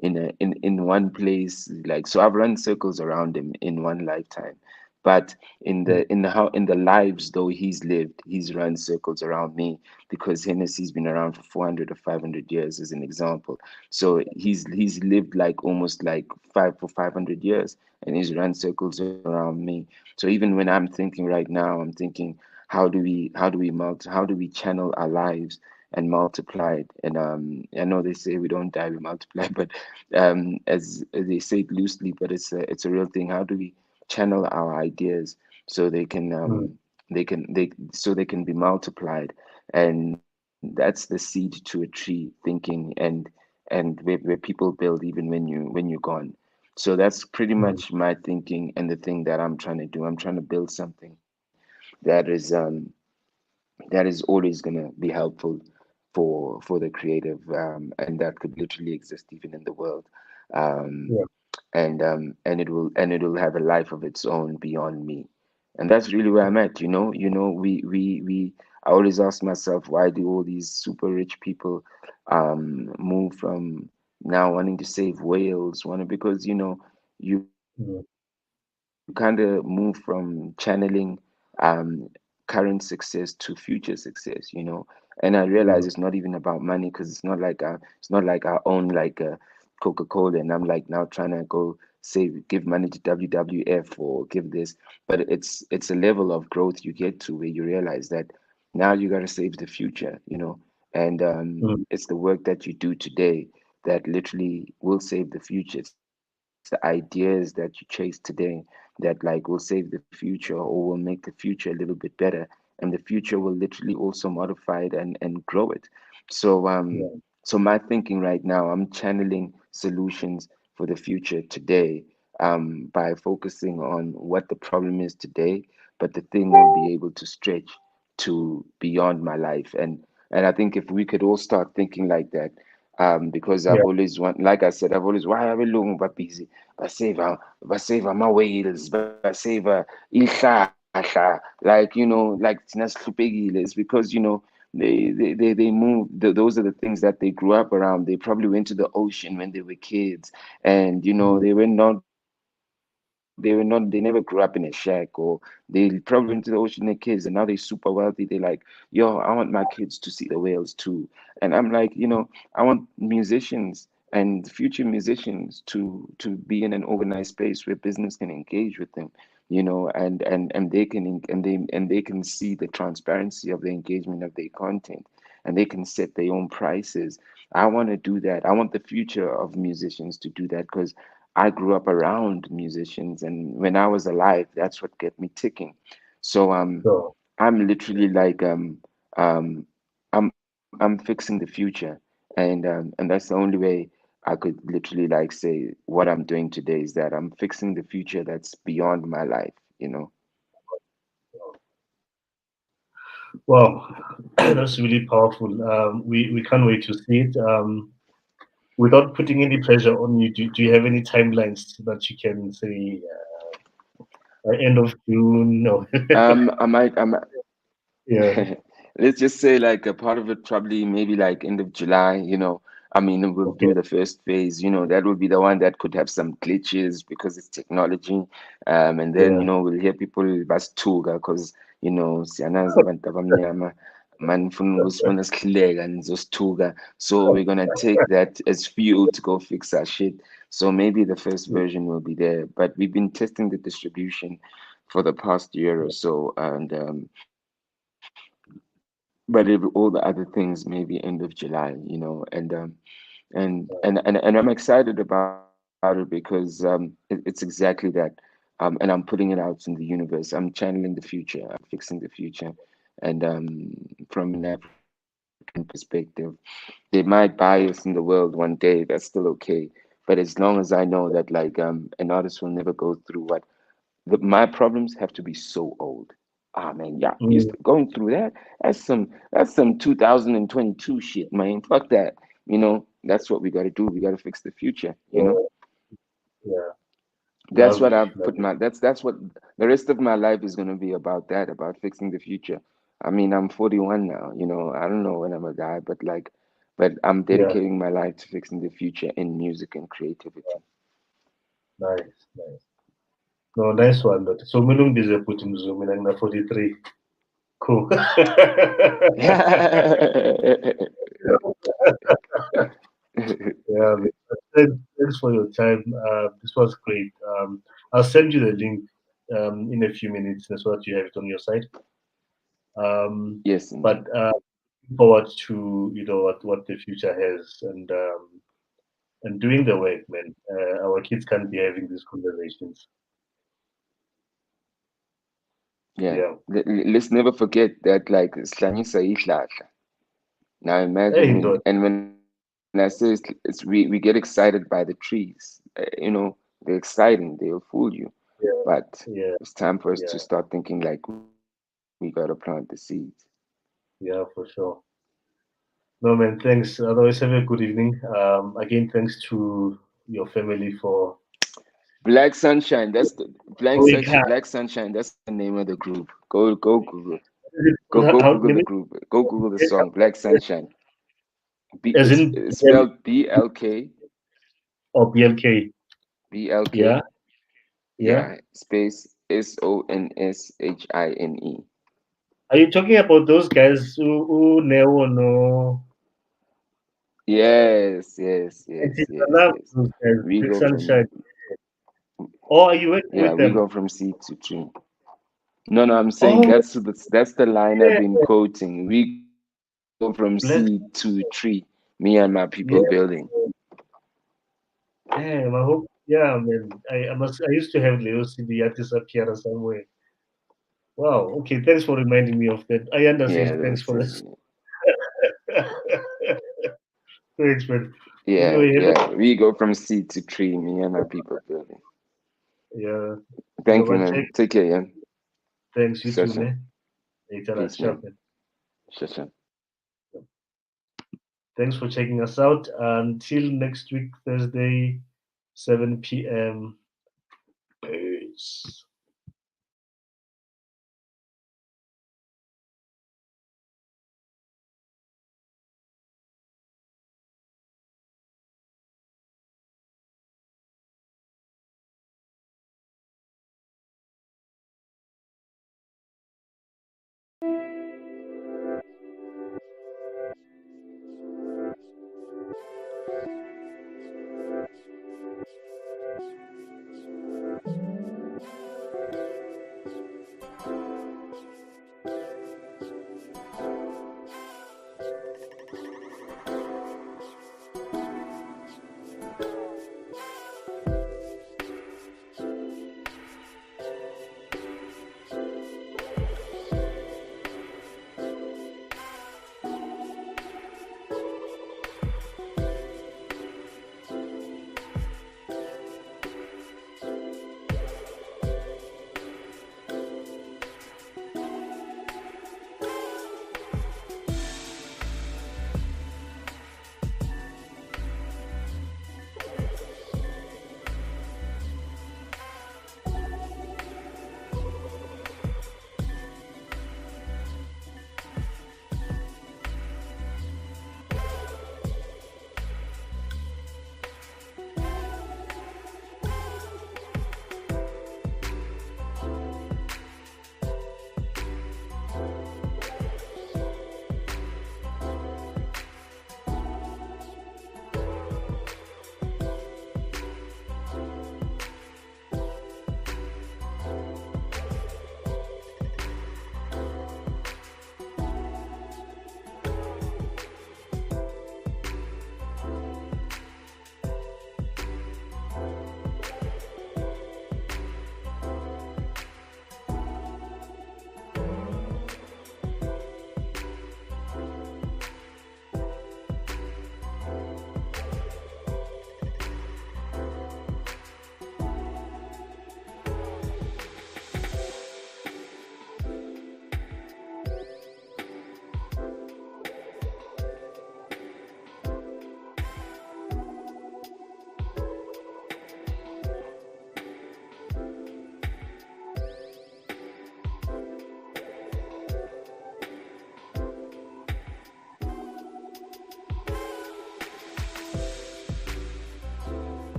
in one place. Like, so I've run circles around him in one lifetime. But in the lives though he's run circles around me, because Hennessy's been around for 400 or 500 years, as an example. So he's lived like almost like 500 years, and he's run circles around me. So even when I'm thinking right now, I'm thinking, how do we channel our lives and multiply it? And I know they say we don't die, we multiply, but as they say it loosely, but it's a real thing. How do we channel our ideas so Mm, they can be multiplied? And that's the seed to a tree, thinking, and where people build even when you're gone. So that's pretty mm, much my thinking, and the thing that I'm trying to do. I'm trying to build something that is always gonna be helpful for the creative, and that could literally exist even in the world. um, yeah. and it'll have a life of its own beyond me. And that's really where I'm at. We I always ask myself, why do all these super rich people move from now wanting to save whales, wanting, because you kind of move from channeling um current success to future success, and I realize it's not even about money, because it's not like I own like a Coca-Cola, and I'm like now trying to go give money to WWF or give this. But it's a level of growth you get to where you realize that now you got to save the future. And Mm, it's the work that you do today that literally will save the future. It's the ideas that you chase today that like will save the future, or will make the future a little bit better, and the future will literally also modify it and grow it. So my thinking right now, I'm channeling solutions for the future today, by focusing on what the problem is today, but the thing will be able to stretch to beyond my life. And I think if we could all start thinking like that, because yeah. I've always want, like I said, I've always, why are we looking but busy? Basave ama-whales, basave ihlahla, like thina sihluphekile. It's because they move. Those are the things that they grew up around. They probably went to the ocean when they were kids, and Mm, they never grew up in a shack, or they probably went to the ocean as kids, and now they're super wealthy. They're like, yo, I want my kids to see the whales too. And I'm like, I want musicians and future musicians to be in an organized space where business can engage with them, and they can and they can see the transparency of the engagement of their content, and they can set their own prices. I want to do that. I want the future of musicians to do that, because I grew up around musicians, and when I was alive, that's what kept me ticking. So sure. I'm literally like um I'm fixing the future, and that's the only way I could literally like say what I'm doing today is that I'm fixing the future that's beyond my life. Wow, that's really powerful. We can't wait to see it. Without putting any pressure on you, do you have any timelines that you can say, end of June? No. I might Yeah. let's just say like a part of it probably maybe like end of July. I mean, we'll Okay. do the first phase, that will be the one that could have some glitches because it's technology. And then, Yeah. we'll hear people basithuka because, siyanazi abantu abamnyama manifuna ukusibona sihleka nizosithuka. So we're gonna take that as fuel to go fix our shit. So maybe the first version will be there, but we've been testing the distribution for the past year or so, but all the other things maybe end of July. And I'm excited about it because it's exactly that. And I'm putting it out in the universe. I'm channeling the future. I'm fixing the future. And from an African perspective, they might buy us in the world one day. That's still okay. But as long as I know that like an artist will never go through what my problems have to be so old. Ah man, yeah, Mm, going through that. That's some 2022 shit, man. Fuck that. That's what we got to do. We got to fix the future. yeah, That's what lovely, I've put lovely. my. That's what the rest of my life is gonna be about. That about fixing the future. I mean, I'm 41 now. I don't know when I'm gonna die, but I'm Yeah, dedicating my life to fixing the future in music and creativity. nice, nice. No, nice one. But so Mulungize put him zoom in na 43. Cool. Yeah, man. Thanks for your time. This was great. I'll send you the link in a few minutes so that you have it on your side. Yes, indeed. But looking forward to what the future has and doing the work, man. Our kids can't be having these conversations. Yeah. Yeah. Let's never forget that like Slanyisa ihlahla. Now imagine Hey, when no, and when I say we get excited by the trees. They're exciting, they'll fool you. yeah, But yeah, it's time for us to yeah, start thinking like we gotta plant the seeds. yeah, for sure. No, man, thanks. Otherwise, have a good evening. Again, thanks to your family for Black Sunshine, that's the going hard. Black Sunshine, that's the name of the group. Go Google. Go How, Google let the me, group. Go Google the song Black Sunshine. as It's, in it's spelled or BLK. Yeah, BLK, yeah. yeah, space SONSHINE. Are you talking about those guys who never know? Yes. I love those guys. We Big go from Sunshine. Or are you working yeah, with we them? go from C to tree. No, I'm saying Oh, that's the line I've yeah, been quoting. We go from C to Black. tree. Me and my people Yeah, building. damn. I hope. Yeah, man. I used to have Leo CD at disappear somewhere. Wow. Okay. Thanks for reminding me of that. I Yeah, understand. Thanks those for this. things. Thanks, man. Anyway, have a, We go from C to tree. Me and my people building. yeah. Thank you, But check. man. Take care, yeah. Thanks. You too, Sure. man. Later, Peace, sure, man. man. Sure. Thanks for checking us out. Until next week, Thursday, 7 p.m. Peace.